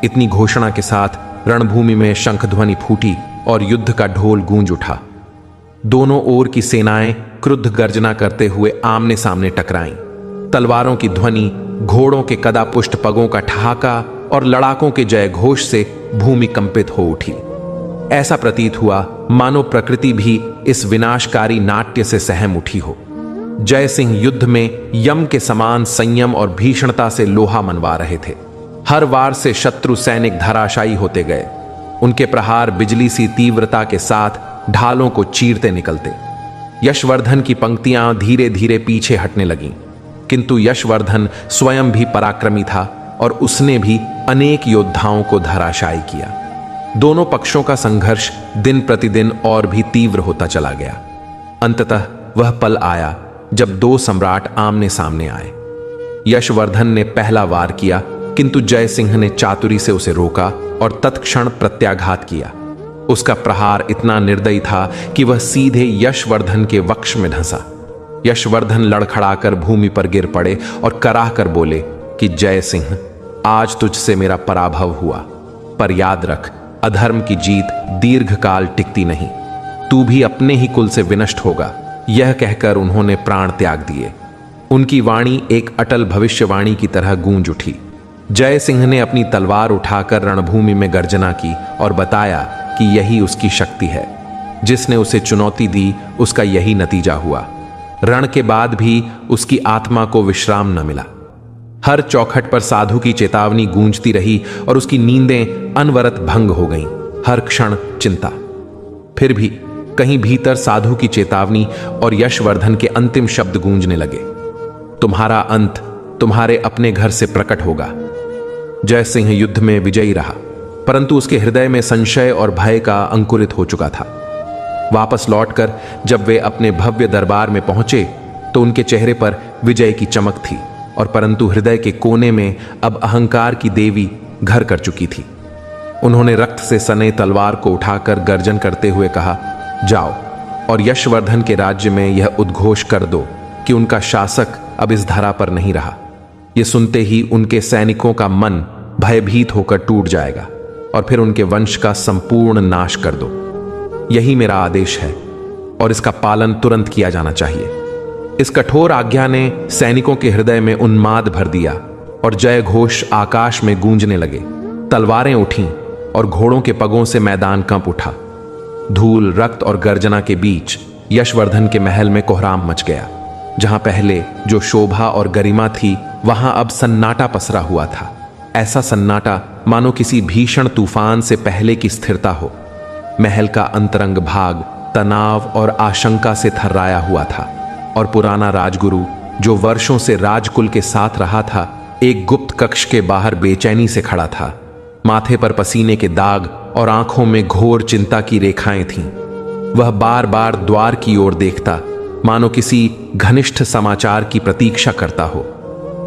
इतनी घोषणा के साथ रणभूमि में शंखध्वनि फूटी और युद्ध का ढोल गूंज उठा। दोनों ओर की सेनाएं क्रुद्ध गर्जना करते हुए आमने सामने टकराईं। तलवारों की ध्वनि, घोड़ों के कदापुष्ट पगों का ठहाका और लड़ाकों के जय घोष से भूमि कंपित हो उठी। ऐसा प्रतीत हुआ मानो प्रकृति भी इस विनाशकारी नाट्य से सहम उठी हो। जय सिंह युद्ध में यम के समान संयम और भीषणता से लोहा मनवा रहे थे। हर वार से शत्रु सैनिक धराशायी होते गए। उनके प्रहार बिजली सी तीव्रता के साथ ढालों को चीरते निकलते। यशवर्धन की पंक्तियां धीरे धीरे पीछे हटने लगीं, किंतु यशवर्धन स्वयं भी पराक्रमी था और उसने भी अनेक योद्धाओं को धराशायी किया। दोनों पक्षों का संघर्ष दिन प्रतिदिन और भी तीव्र होता चला गया। अंततः वह पल आया जब दो सम्राट आमने सामने आए। यशवर्धन ने पहला वार किया, किंतु जय सिंह ने चातुरी से उसे रोका और तत्क्षण प्रत्याघात किया। उसका प्रहार इतना निर्दयी था कि वह सीधे यशवर्धन के वक्ष में धंसा। यशवर्धन लड़खड़ाकर भूमि पर गिर पड़े और कराह कर बोले कि जय सिंह, आज तुझसे मेरा पराभव हुआ, पर याद रख, अधर्म की जीत दीर्घकाल टिकती नहीं, तू भी अपने ही कुल से विनष्ट होगा। यह कहकर उन्होंने प्राण त्याग दिए। उनकी वाणी एक अटल भविष्यवाणी की तरह गूंज उठी। जय सिंह ने अपनी तलवार उठाकर रणभूमि में गर्जना की और बताया कि यही उसकी शक्ति है। जिसने उसे चुनौती दी उसका यही नतीजा हुआ। रण के बाद भी उसकी आत्मा को विश्राम न मिला। हर चौखट पर साधु की चेतावनी गूंजती रही और उसकी नींदें अनवरत भंग हो गईं। हर क्षण चिंता। फिर भी कहीं भीतर साधु की चेतावनी और यशवर्धन के अंतिम शब्द गूंजने लगे, तुम्हारा अंत तुम्हारे अपने घर से प्रकट होगा। जय सिंह युद्ध में विजयी रहा, परंतु उसके हृदय में संशय और भय का अंकुरित हो चुका था। वापस लौटकर जब वे अपने भव्य दरबार में पहुंचे तो उनके चेहरे पर विजय की चमक थी, और परंतु हृदय के कोने में अब अहंकार की देवी घर कर चुकी थी। उन्होंने रक्त से सने तलवार को उठाकर गर्जन करते हुए कहा, जाओ और यशवर्धन के राज्य में यह उद्घोष कर दो कि उनका शासक अब इस धरा पर नहीं रहा। यह सुनते ही उनके सैनिकों का मन भयभीत होकर टूट जाएगा और फिर उनके वंश का संपूर्ण नाश कर दो। यही मेरा आदेश है और इसका पालन तुरंत किया जाना चाहिए। इस कठोर आज्ञा ने सैनिकों के हृदय में उन्माद भर दिया और जय घोष आकाश में गूंजने लगे। तलवारें उठीं और घोड़ों के पगों से मैदान कंप उठा। धूल, रक्त और गर्जना के बीच यशवर्धन के महल में कोहराम मच गया। जहां पहले जो शोभा और गरिमा थी, वहां अब सन्नाटा पसरा हुआ था। ऐसा सन्नाटा मानो किसी भीषण तूफान से पहले की स्थिरता हो। महल का अंतरंग भाग तनाव और आशंका से थर्राया हुआ था और पुराना राजगुरु जो वर्षों से राजकुल के साथ रहा था, एक गुप्त कक्ष के बाहर बेचैनी से खड़ा था। माथे पर पसीने के दाग और आंखों में घोर चिंता की रेखाएं थीं। वह बार बार द्वार की ओर देखता, मानो किसी घनिष्ठ समाचार की प्रतीक्षा करता हो।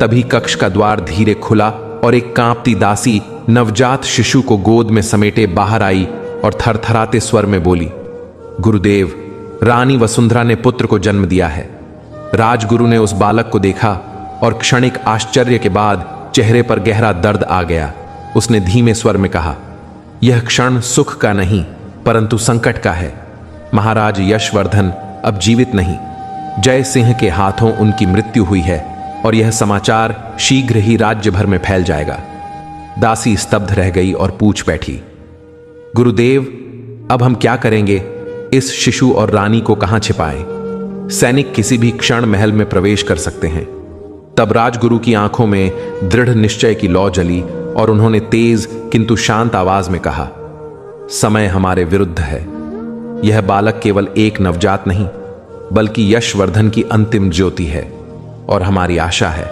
तभी कक्ष का द्वार धीरे खुला और एक कांपती दासी नवजात शिशु को गोद में समेटे बाहर आई और थरथराते स्वर में बोली, गुरुदेव, रानी वसुंधरा ने पुत्र को जन्म दिया है। राजगुरु ने उस बालक को देखा और क्षणिक आश्चर्य के बाद चेहरे पर गहरा दर्द आ गया। उसने धीमे स्वर में कहा, यह क्षण सुख का नहीं परंतु संकट का है। महाराज यशवर्धन अब जीवित नहीं। जय सिंह के हाथों उनकी मृत्यु हुई है और यह समाचार शीघ्र ही राज्य भर में फैल जाएगा। दासी स्तब्ध रह गई और पूछ बैठी, गुरुदेव, अब हम क्या करेंगे? इस शिशु और रानी को कहां छिपाएं? सैनिक किसी भी क्षण महल में प्रवेश कर सकते हैं। तब राजगुरु की आंखों में दृढ़ निश्चय की लौ जली और उन्होंने तेज किंतु शांत आवाज में कहा, समय हमारे विरुद्ध है। यह बालक केवल एक नवजात नहीं बल्कि यशवर्धन की अंतिम ज्योति है और हमारी आशा है।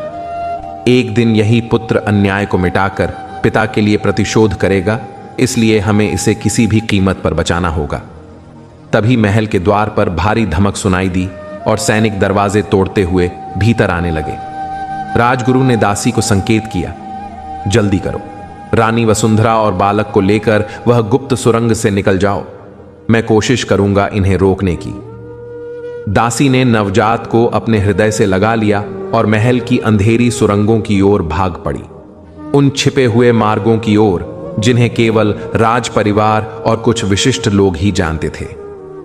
एक दिन यही पुत्र अन्याय को मिटाकर पिता के लिए प्रतिशोध करेगा, इसलिए हमें इसे किसी भी कीमत पर बचाना होगा। तभी महल के द्वार पर भारी धमक सुनाई दी और सैनिक दरवाजे तोड़ते हुए भीतर आने लगे। राजगुरु ने दासी को संकेत किया, जल्दी करो, रानी वसुंधरा और बालक को लेकर वह गुप्त सुरंग से निकल जाओ। मैं कोशिश करूंगा इन्हें रोकने की। दासी ने नवजात को अपने हृदय से लगा लिया और महल की अंधेरी सुरंगों की ओर भाग पड़ी, उन छिपे हुए मार्गों की ओर जिन्हें केवल राज परिवार और कुछ विशिष्ट लोग ही जानते थे।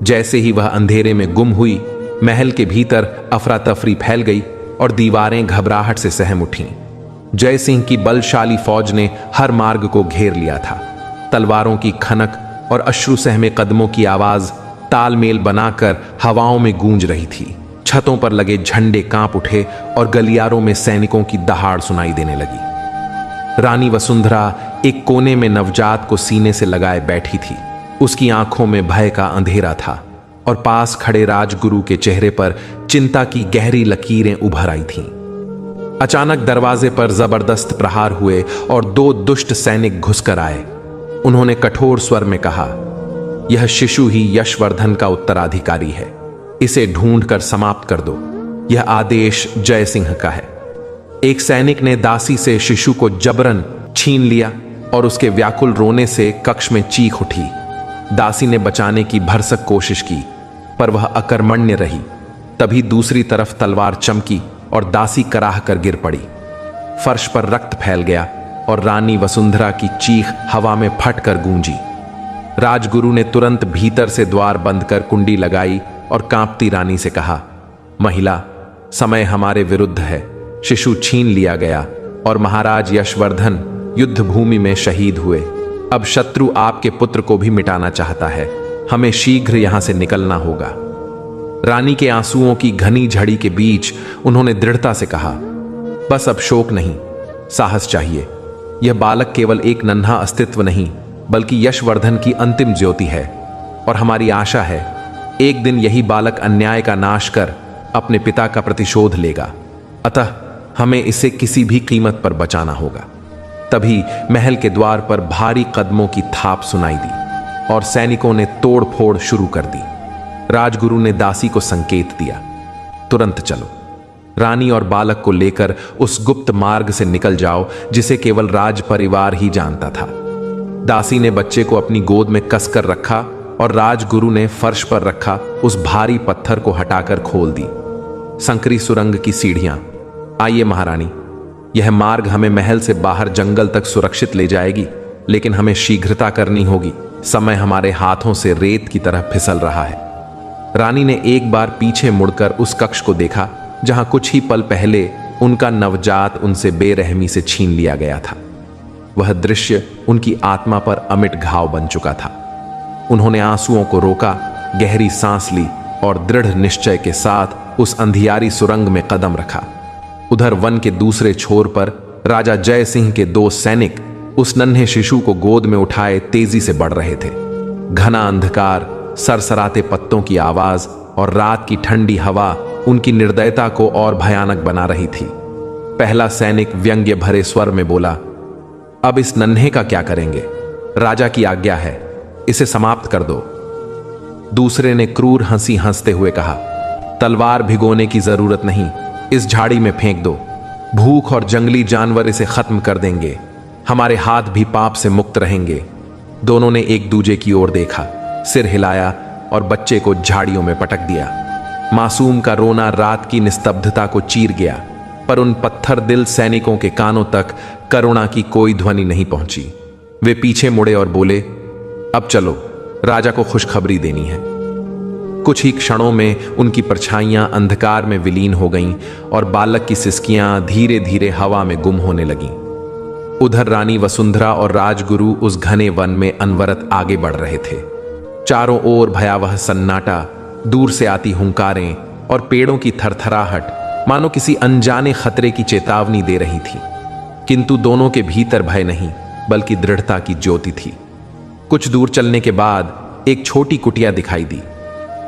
जैसे ही वह अंधेरे में गुम हुई, महल के भीतर अफरा तफरी फैल गई और दीवारें घबराहट से सहम उठीं। जय सिंह की बलशाली फौज ने हर मार्ग को घेर लिया था। तलवारों की खनक और अश्रु सहमे कदमों की आवाज तालमेल बनाकर हवाओं में गूंज रही थी। छतों पर लगे झंडे कांप उठे और गलियारों में सैनिकों की दहाड़ सुनाई देने लगी। रानी वसुंधरा एक कोने में नवजात को सीने से लगाए बैठी थी। उसकी आंखों में भय का अंधेरा था और पास खड़े राजगुरु के चेहरे पर चिंता की गहरी लकीरें उभर आई थीं। अचानक दरवाजे पर जबरदस्त प्रहार हुए और दो दुष्ट सैनिक घुसकर आए। उन्होंने कठोर स्वर में कहा, यह शिशु ही यशवर्धन का उत्तराधिकारी है, इसे ढूंढकर समाप्त कर दो। यह आदेश जय सिंह का है। एक सैनिक ने दासी से शिशु को जबरन छीन लिया और उसके व्याकुल रोने से कक्ष में चीख उठी। दासी ने बचाने की भरसक कोशिश की, पर वह अकर्मण्य रही। तभी दूसरी तरफ तलवार चमकी और दासी कराह कर गिर पड़ी। फर्श पर रक्त फैल गया और रानी वसुंधरा की चीख हवा में फट कर गूंजी। राजगुरु ने तुरंत भीतर से द्वार बंद कर कुंडी लगाई और कांपती रानी से कहा, महिला, समय हमारे विरुद्ध है। शिशु छीन लिया गया और महाराज यशवर्धन युद्ध भूमि में शहीद हुए। अब शत्रु आपके पुत्र को भी मिटाना चाहता है। हमें शीघ्र यहां से निकलना होगा। रानी के आंसुओं की घनी झड़ी के बीच उन्होंने दृढ़ता से कहा, बस अब शोक नहीं, साहस चाहिए। यह बालक केवल एक नन्हा अस्तित्व नहीं, बल्कि यशवर्धन की अंतिम ज्योति है और हमारी आशा है एक दिन यही बालक अन्याय का नाश कर अपने पिता का प्रतिशोध लेगा। अतः हमें इसे किसी भी कीमत पर बचाना होगा। तभी महल के द्वार पर भारी कदमों की थाप सुनाई दी और सैनिकों ने तोड़ फोड़ शुरू कर दी। राजगुरु ने दासी को संकेत दिया, तुरंत चलो। रानी और बालक को लेकर उस गुप्त मार्ग से निकल जाओ जिसे केवल राज परिवार ही जानता था। दासी ने बच्चे को अपनी गोद में कसकर रखा और राजगुरु ने फर्श पर रखा उस भारी पत्थर को हटाकर खोल दी। संकरी सुरंग की सीढ़ियां। आइए महारानी, यह मार्ग हमें महल से बाहर जंगल तक सुरक्षित ले जाएगी, लेकिन हमें शीघ्रता करनी होगी। समय हमारे हाथों से रेत की तरह फिसल रहा है। रानी ने एक बार पीछे मुड़कर उस कक्ष को देखा जहां कुछ ही पल पहले उनका नवजात उनसे बेरहमी से छीन लिया गया था। वह दृश्य उनकी आत्मा पर अमिट घाव बन चुका था। उन्होंने आंसुओं को रोका, गहरी सांस ली और दृढ़ निश्चय के साथ उस अंधियारी सुरंग में कदम रखा। उधर वन के दूसरे छोर पर राजा जय सिंह के 2 सैनिक उस नन्हे शिशु को गोद में उठाए तेजी से बढ़ रहे थे। घना अंधकार, सरसराते पत्तों की आवाज और रात की ठंडी हवा उनकी निर्दयता को और भयानक बना रही थी। पहला सैनिक व्यंग्य भरे स्वर में बोला, अब इस नन्हे का क्या करेंगे? राजा की आज्ञा है, इसे समाप्त कर दो। दूसरे ने क्रूर हंसी हंसते हुए कहा, तलवार भिगोने की जरूरत नहीं, इस झाड़ी में फेंक दो। भूख और जंगली जानवर इसे खत्म कर देंगे। हमारे हाथ भी पाप से मुक्त रहेंगे। दोनों ने एक दूजे की ओर देखा, सिर हिलाया और बच्चे को झाड़ियों में पटक दिया। मासूम का रोना रात की निस्तब्धता को चीर गया, पर उन पत्थर दिल सैनिकों के कानों तक करुणा की कोई ध्वनि नहीं पहुंची। वे पीछे मुड़े और बोले, अब चलो, राजा को खुशखबरी देनी है। कुछ ही क्षणों में उनकी परछाइयां अंधकार में विलीन हो गईं और बालक की सिसकियां धीरे धीरे हवा में गुम होने लगीं। उधर रानी वसुंधरा और राजगुरु उस घने वन में अनवरत आगे बढ़ रहे थे। चारों ओर भयावह सन्नाटा, दूर से आती हुंकारें और पेड़ों की थरथराहट मानो किसी अनजाने खतरे की चेतावनी दे रही थी। किंतु दोनों के भीतर भय नहीं, बल्कि दृढ़ता की ज्योति थी। कुछ दूर चलने के बाद एक छोटी कुटिया दिखाई दी।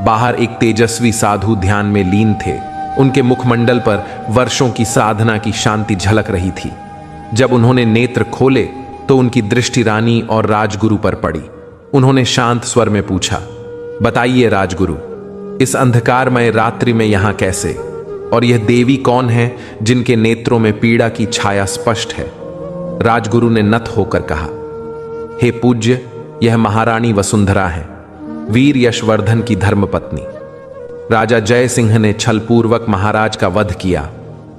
बाहर एक तेजस्वी साधु ध्यान में लीन थे। उनके मुखमंडल पर वर्षों की साधना की शांति झलक रही थी। जब उन्होंने नेत्र खोले तो उनकी दृष्टि रानी और राजगुरु पर पड़ी। उन्होंने शांत स्वर में पूछा, बताइए राजगुरु, इस अंधकारमय रात्रि में यहां कैसे? और यह देवी कौन है जिनके नेत्रों में पीड़ा की छाया स्पष्ट है? राजगुरु ने नत होकर कहा, हे पूज्य, यह महारानी वसुंधरा है, वीर यशवर्धन की धर्मपत्नी। राजा जय सिंह ने छलपूर्वक महाराज का वध किया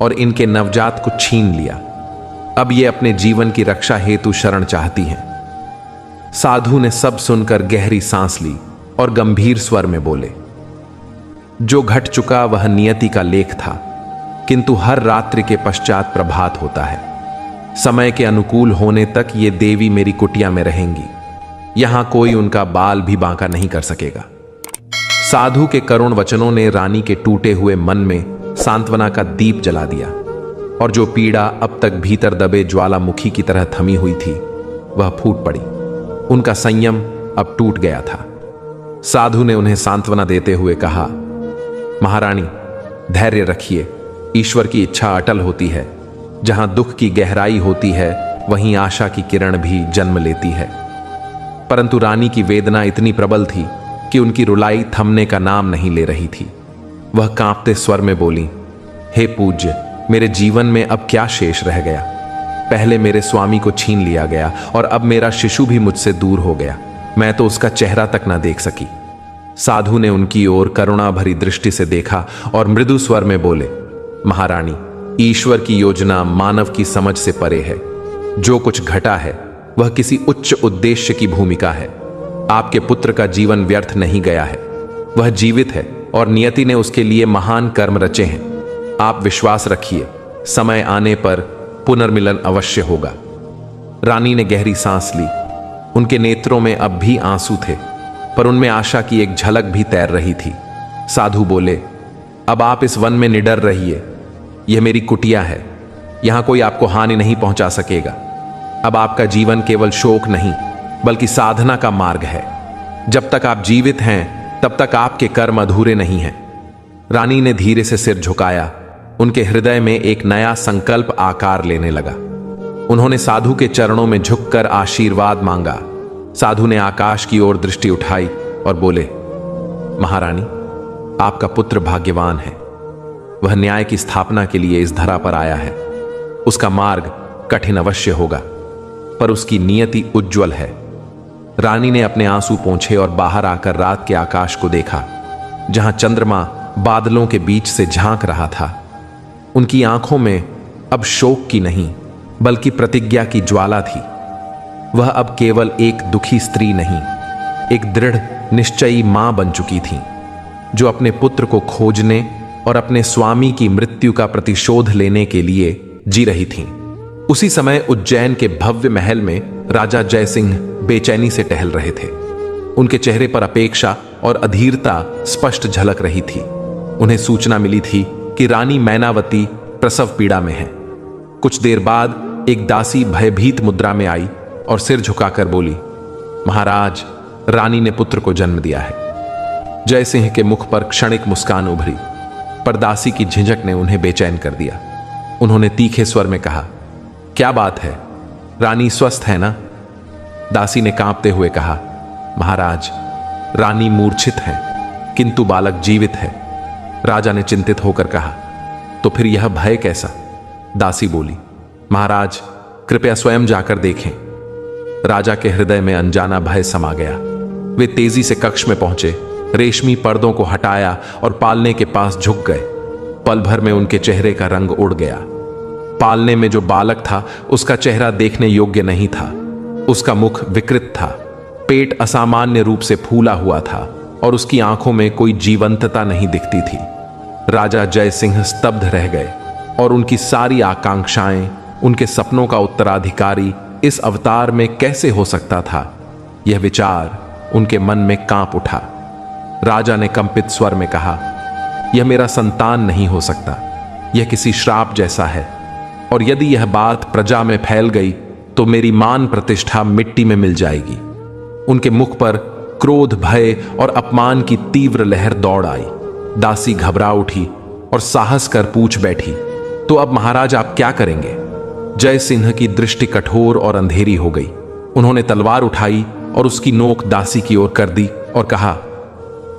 और इनके नवजात को छीन लिया। अब ये अपने जीवन की रक्षा हेतु शरण चाहती हैं। साधु ने सब सुनकर गहरी सांस ली और गंभीर स्वर में बोले, जो घट चुका वह नियति का लेख था, किंतु हर रात्रि के पश्चात प्रभात होता है। समय के अनुकूल होने तक ये देवी मेरी कुटिया में रहेंगी। यहां कोई उनका बाल भी बांका नहीं कर सकेगा। साधु के करुण वचनों ने रानी के टूटे हुए मन में सांत्वना का दीप जला दिया और जो पीड़ा अब तक भीतर दबे ज्वालामुखी की तरह थमी हुई थी वह फूट पड़ी। उनका संयम अब टूट गया था। साधु ने उन्हें सांत्वना देते हुए कहा, महारानी, धैर्य रखिए। ईश्वर की इच्छा अटल होती है। जहां दुख की गहराई होती है वहीं आशा की किरण भी जन्म लेती है। परंतु रानी की वेदना इतनी प्रबल थी कि उनकी रुलाई थमने का नाम नहीं ले रही थी। वह कांपते स्वर में बोली, हे पूज्य, मेरे जीवन में अब क्या शेष रह गया? पहले मेरे स्वामी को छीन लिया गया और अब मेरा शिशु भी मुझसे दूर हो गया। मैं तो उसका चेहरा तक ना देख सकी। साधु ने उनकी ओर करुणा भरी दृष्टि से देखा और मृदु स्वर में बोले, महारानी, ईश्वर की योजना मानव की समझ से परे है। जो कुछ घटा है वह किसी उच्च उद्देश्य की भूमिका है। आपके पुत्र का जीवन व्यर्थ नहीं गया है, वह जीवित है और नियति ने उसके लिए महान कर्म रचे हैं। आप विश्वास रखिए, समय आने पर पुनर्मिलन अवश्य होगा। रानी ने गहरी सांस ली। उनके नेत्रों में अब भी आंसू थे, पर उनमें आशा की एक झलक भी तैर रही थी। साधु बोले, अब आप इस वन में निडर रहिए। यह मेरी कुटिया है, यहां कोई आपको हानि नहीं पहुंचा सकेगा। अब आपका जीवन केवल शोक नहीं बल्कि साधना का मार्ग है। जब तक आप जीवित हैं तब तक आपके कर्म अधूरे नहीं हैं। रानी ने धीरे से सिर झुकाया। उनके हृदय में एक नया संकल्प आकार लेने लगा। उन्होंने साधु के चरणों में झुककर आशीर्वाद मांगा। साधु ने आकाश की ओर दृष्टि उठाई और बोले, महारानी, आपका पुत्र भाग्यवान है। वह न्याय की स्थापना के लिए इस धरा पर आया है। उसका मार्ग कठिन अवश्य होगा, पर उसकी नियति उज्जवल है। रानी ने अपने आंसू पोंछे और बाहर आकर रात के आकाश को देखा, जहां चंद्रमा बादलों के बीच से झांक रहा था। उनकी आंखों में अब शोक की नहीं बल्कि प्रतिज्ञा की ज्वाला थी। वह अब केवल एक दुखी स्त्री नहीं, एक दृढ़ निश्चयी मां बन चुकी थी, जो अपने पुत्र को खोजने और अपने स्वामी की मृत्यु का प्रतिशोध लेने के लिए जी रही थीं। उसी समय उज्जैन के भव्य महल में राजा जयसिंह बेचैनी से टहल रहे थे। उनके चेहरे पर अपेक्षा और अधीरता स्पष्ट झलक रही थी। उन्हें सूचना मिली थी कि रानी मैनावती प्रसव पीड़ा में है। कुछ देर बाद एक दासी भयभीत मुद्रा में आई और सिर झुकाकर बोली, महाराज, रानी ने पुत्र को जन्म दिया है। जयसिंह के मुख पर क्षणिक मुस्कान उभरी, पर दासी की झिझक ने उन्हें बेचैन कर दिया। उन्होंने तीखे स्वर में कहा, क्या बात है, रानी स्वस्थ है ना? दासी ने कांपते हुए कहा, महाराज, रानी मूर्छित है किंतु बालक जीवित है। राजा ने चिंतित होकर कहा, तो फिर यह भय कैसा? दासी बोली, महाराज, कृपया स्वयं जाकर देखें। राजा के हृदय में अनजाना भय समा गया। वे तेजी से कक्ष में पहुंचे, रेशमी पर्दों को हटाया और पालने के पास झुक गए। पल भर में उनके चेहरे का रंग उड़ गया। पालने में जो बालक था उसका चेहरा देखने योग्य नहीं था। उसका मुख विकृत था, पेट असामान्य रूप से फूला हुआ था और उसकी आंखों में कोई जीवंतता नहीं दिखती थी। राजा जयसिंह स्तब्ध रह गए और उनकी सारी आकांक्षाएं, उनके सपनों का उत्तराधिकारी इस अवतार में कैसे हो सकता था, यह विचार उनके मन में कांप उठा। राजा ने कंपित स्वर में कहा, यह मेरा संतान नहीं हो सकता, यह किसी श्राप जैसा है, और यदि यह बात प्रजा में फैल गई तो मेरी मान प्रतिष्ठा मिट्टी में मिल जाएगी। उनके मुख पर क्रोध, भय और अपमान की तीव्र लहर दौड़ आई। दासी घबरा उठी और साहस कर पूछ बैठी, तो अब महाराज आप क्या करेंगे? जय सिंह की दृष्टि कठोर और अंधेरी हो गई। उन्होंने तलवार उठाई और उसकी नोक दासी की ओर कर दी और कहा,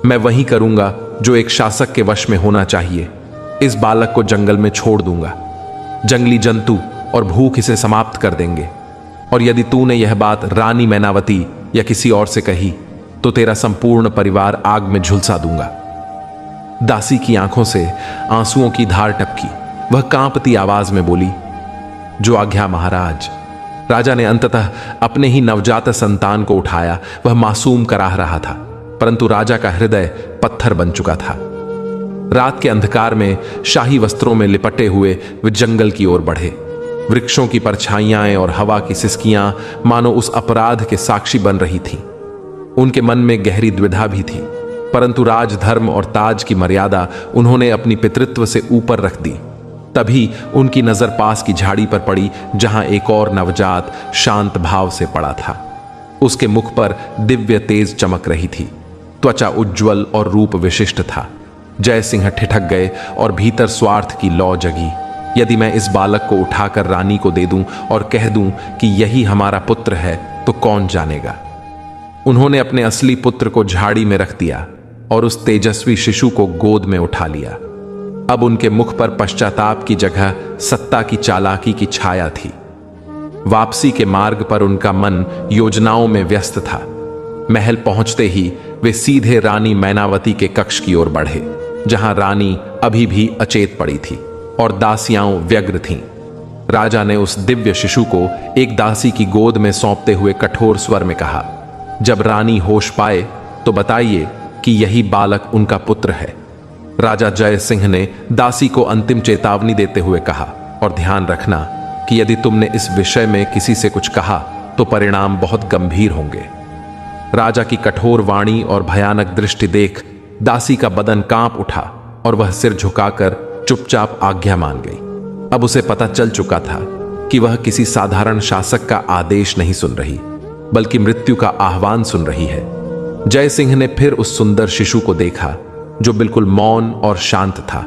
मैं वही करूंगा जो एक शासक के वश में होना चाहिए। इस बालक को जंगल में छोड़ दूंगा। जंगली जंतु और भूख इसे समाप्त कर देंगे, और यदि तूने यह बात रानी मैनावती या किसी और से कही तो तेरा संपूर्ण परिवार आग में झुलसा दूंगा। दासी की आंखों से आंसुओं की धार टपकी। वह कांपती आवाज में बोली, जो आज्ञा महाराज। राजा ने अंततः अपने ही नवजात संतान को उठाया। वह मासूम कराह रहा था, परंतु राजा का हृदय पत्थर बन चुका था। रात के अंधकार में शाही वस्त्रों में लिपटे हुए वे जंगल की ओर बढ़े। वृक्षों की परछाइयां और हवा की सिसकियां मानो उस अपराध के साक्षी बन रही थीं। उनके मन में गहरी द्विधा भी थी, परंतु राजधर्म और ताज की मर्यादा उन्होंने अपनी पितृत्व से ऊपर रख दी। तभी उनकी नजर पास की झाड़ी पर पड़ी, जहां एक और नवजात शांत भाव से पड़ा था। उसके मुख पर दिव्य तेज चमक रही थी। त्वचा उज्ज्वल और रूप विशिष्ट था। जय सिंह ठिठक गए और भीतर स्वार्थ की लौ जगी। यदि मैं इस बालक को उठाकर रानी को दे दूं और कह दूं कि यही हमारा पुत्र है तो कौन जानेगा। उन्होंने अपने असली पुत्र को झाड़ी में रख दिया और उस तेजस्वी शिशु को गोद में उठा लिया। अब उनके मुख पर पश्चाताप की जगह सत्ता की चालाकी की छाया थी। वापसी के मार्ग पर उनका मन योजनाओं में व्यस्त था। महल पहुंचते ही वे सीधे रानी मैनावती के कक्ष की ओर बढ़े, जहां रानी अभी भी अचेत पड़ी थी और दासियां व्यग्र थीं। राजा ने उस दिव्य शिशु को एक दासी की गोद में सौंपते हुए कठोर स्वर में कहा, जब रानी होश पाए तो बताइए कि यही बालक उनका पुत्र है। राजा जय सिंह ने दासी को अंतिम चेतावनी देते हुए कहा, और ध्यान रखना कि यदि तुमने इस विषय में किसी से कुछ कहा तो परिणाम बहुत गंभीर होंगे। राजा की कठोर वाणी और भयानक दृष्टि देख दासी का बदन कांप उठा और वह सिर झुकाकर चुपचाप आज्ञा मान गई। अब उसे पता चल चुका था कि वह किसी साधारण शासक का आदेश नहीं सुन रही, बल्कि मृत्यु का आह्वान सुन रही है। जय सिंह ने फिर उस सुंदर शिशु को देखा जो बिल्कुल मौन और शांत था,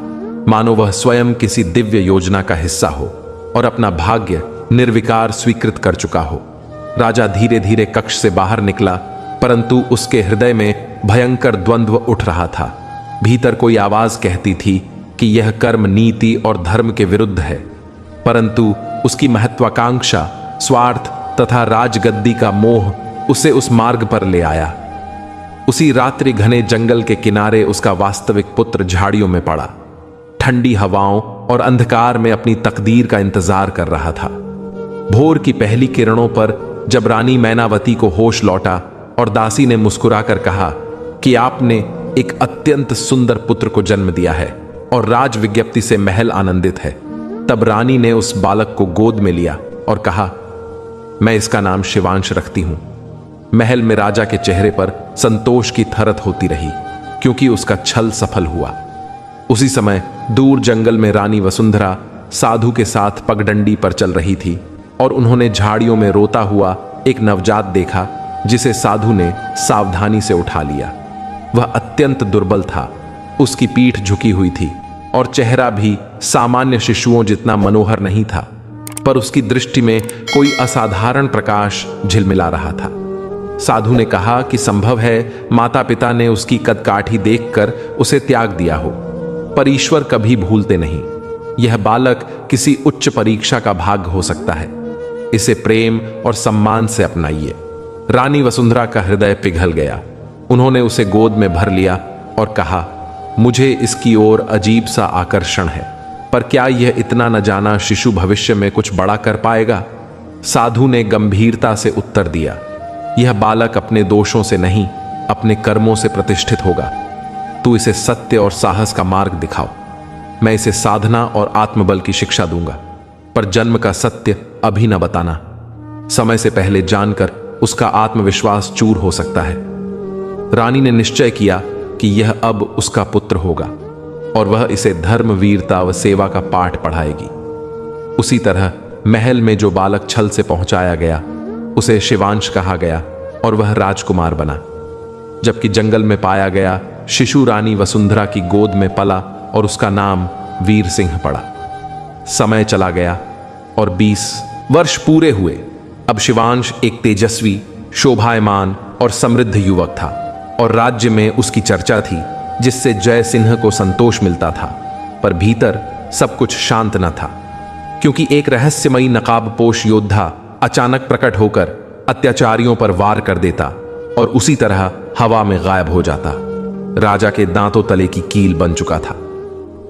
मानो वह स्वयं किसी दिव्य योजना का हिस्सा हो और अपना भाग्य निर्विकार स्वीकृत कर चुका हो। राजा धीरे धीरे कक्ष से बाहर निकला, परंतु उसके हृदय में भयंकर द्वंद्व उठ रहा था। भीतर कोई आवाज कहती थी कि यह कर्म नीति और धर्म के विरुद्ध है, परंतु उसकी महत्वाकांक्षा, स्वार्थ तथा राजगद्दी का मोह उसे उस मार्ग पर ले आया। उसी रात्रि घने जंगल के किनारे उसका वास्तविक पुत्र झाड़ियों में पड़ा, ठंडी हवाओं और अंधकार में अपनी तकदीर का इंतजार कर रहा था। भोर की पहली किरणों पर जब रानी मैनावती को होश लौटा और दासी ने मुस्कुराकर कहा कि आपने एक अत्यंत सुंदर पुत्र को जन्म दिया है और राज विज्ञप्ति से महल आनंदित है, तब रानी ने उस बालक को गोद में लिया और कहा, मैं इसका नाम शिवांश रखती हूं। महल में राजा के चेहरे पर संतोष की थरथ होती रही, क्योंकि उसका छल सफल हुआ। उसी समय दूर जंगल में रानी वसुंधरा साधु के साथ पगडंडी पर चल रही थी और उन्होंने झाड़ियों में रोता हुआ एक नवजात देखा, जिसे साधु ने सावधानी से उठा लिया। वह अत्यंत दुर्बल था, उसकी पीठ झुकी हुई थी और चेहरा भी सामान्य शिशुओं जितना मनोहर नहीं था, पर उसकी दृष्टि में कोई असाधारण प्रकाश झिलमिला रहा था। साधु ने कहा कि संभव है माता पिता ने उसकी कदकाठी देखकर उसे त्याग दिया हो, पर ईश्वर कभी भूलते नहीं। यह बालक किसी उच्च परीक्षा का भाग हो सकता है, इसे प्रेम और सम्मान से अपनाइए। रानी वसुंधरा का हृदय पिघल गया। उन्होंने उसे गोद में भर लिया और कहा, मुझे इसकी ओर अजीब सा आकर्षण है, पर क्या यह इतना न जाना शिशु भविष्य में कुछ बड़ा कर पाएगा? साधु ने गंभीरता से उत्तर दिया, यह बालक अपने दोषों से नहीं, अपने कर्मों से प्रतिष्ठित होगा। तू इसे सत्य और साहस का मार्ग दिखाओ। मैं इसे साधना और आत्मबल की शिक्षा दूंगा, पर जन्म का सत्य अभी न बताना। समय से पहले जानकर उसका आत्मविश्वास चूर हो सकता है। रानी ने निश्चय किया कि यह अब उसका पुत्र होगा और वह इसे धर्म, वीरता व सेवा का पाठ पढ़ाएगी। उसी तरह महल में जो बालक छल से पहुंचाया गया उसे शिवांश कहा गया और वह राजकुमार बना, जबकि जंगल में पाया गया शिशु रानी वसुंधरा की गोद में पला और उसका नाम वीर सिंह पड़ा। समय चला गया और 20 वर्ष पूरे हुए। अब शिवांश एक तेजस्वी, शोभायमान और समृद्ध युवक था और राज्य में उसकी चर्चा थी, जिससे जय सिंह को संतोष मिलता था, पर भीतर सब कुछ शांत न था, क्योंकि एक रहस्यमयी नकाबपोश योद्धा अचानक प्रकट होकर अत्याचारियों पर वार कर देता और उसी तरह हवा में गायब हो जाता। राजा के दांतों तले की कील बन चुका था।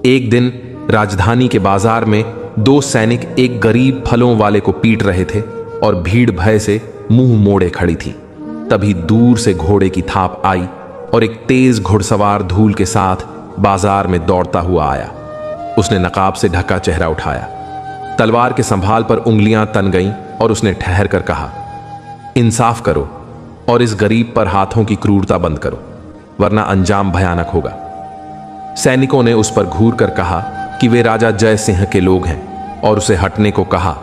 एक दिन राजधानी के बाजार में 2 सैनिक एक गरीब फलों वाले को पीट रहे थे और भीड़ भय से मुंह मोड़े खड़ी थी। तभी दूर से घोड़े की थाप आई और एक तेज घुड़सवार धूल के साथ बाजार में दौड़ता हुआ आया। उसने नकाब से ढका चेहरा उठाया, तलवार के संभाल पर उंगलियां तन गईं और उसने ठहर कर कहा, इंसाफ करो और इस गरीब पर हाथों की क्रूरता बंद करो, वरना अंजाम भयानक होगा। सैनिकों ने उस पर घूर कर कहा कि वे राजा जय सिंह के लोग हैं और उसे हटने को कहा।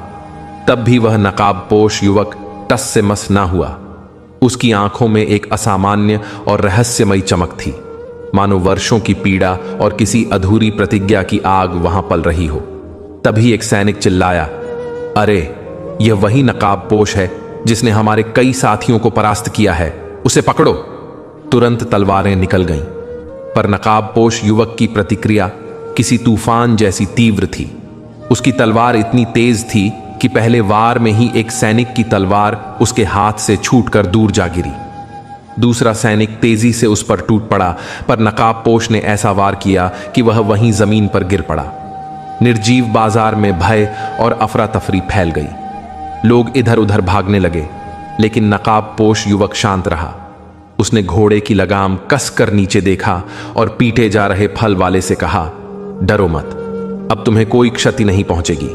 तब भी वह नकाबपोश युवक टस से मस ना हुआ। उसकी आंखों में एक असामान्य और रहस्यमयी चमक थी, मानो वर्षों की पीड़ा और किसी अधूरी प्रतिज्ञा की आग वहां पल रही हो। तभी एक सैनिक चिल्लाया, अरे यह वही नकाबपोश है जिसने हमारे कई साथियों को परास्त किया है, उसे पकड़ो। तुरंत तलवारें निकल गईं, पर नकाबपोश युवक की प्रतिक्रिया किसी तूफान जैसी तीव्र थी। उसकी तलवार इतनी तेज थी कि पहले वार में ही एक सैनिक की तलवार उसके हाथ से छूटकर दूर जा गिरी। दूसरा सैनिक तेजी से उस पर टूट पड़ा, पर नकाबपोश ने ऐसा वार किया कि वह वहीं जमीन पर गिर पड़ा। निर्जीव बाजार में भय और अफरा तफरी फैल गई। लोग इधर उधर भागने लगे, लेकिन नकाबपोश युवक शांत रहा। उसने घोड़े की लगाम कसकर नीचे देखा और पीटे जा रहे फल वाले से कहा, डरो मत, अब तुम्हें कोई क्षति नहीं पहुंचेगी।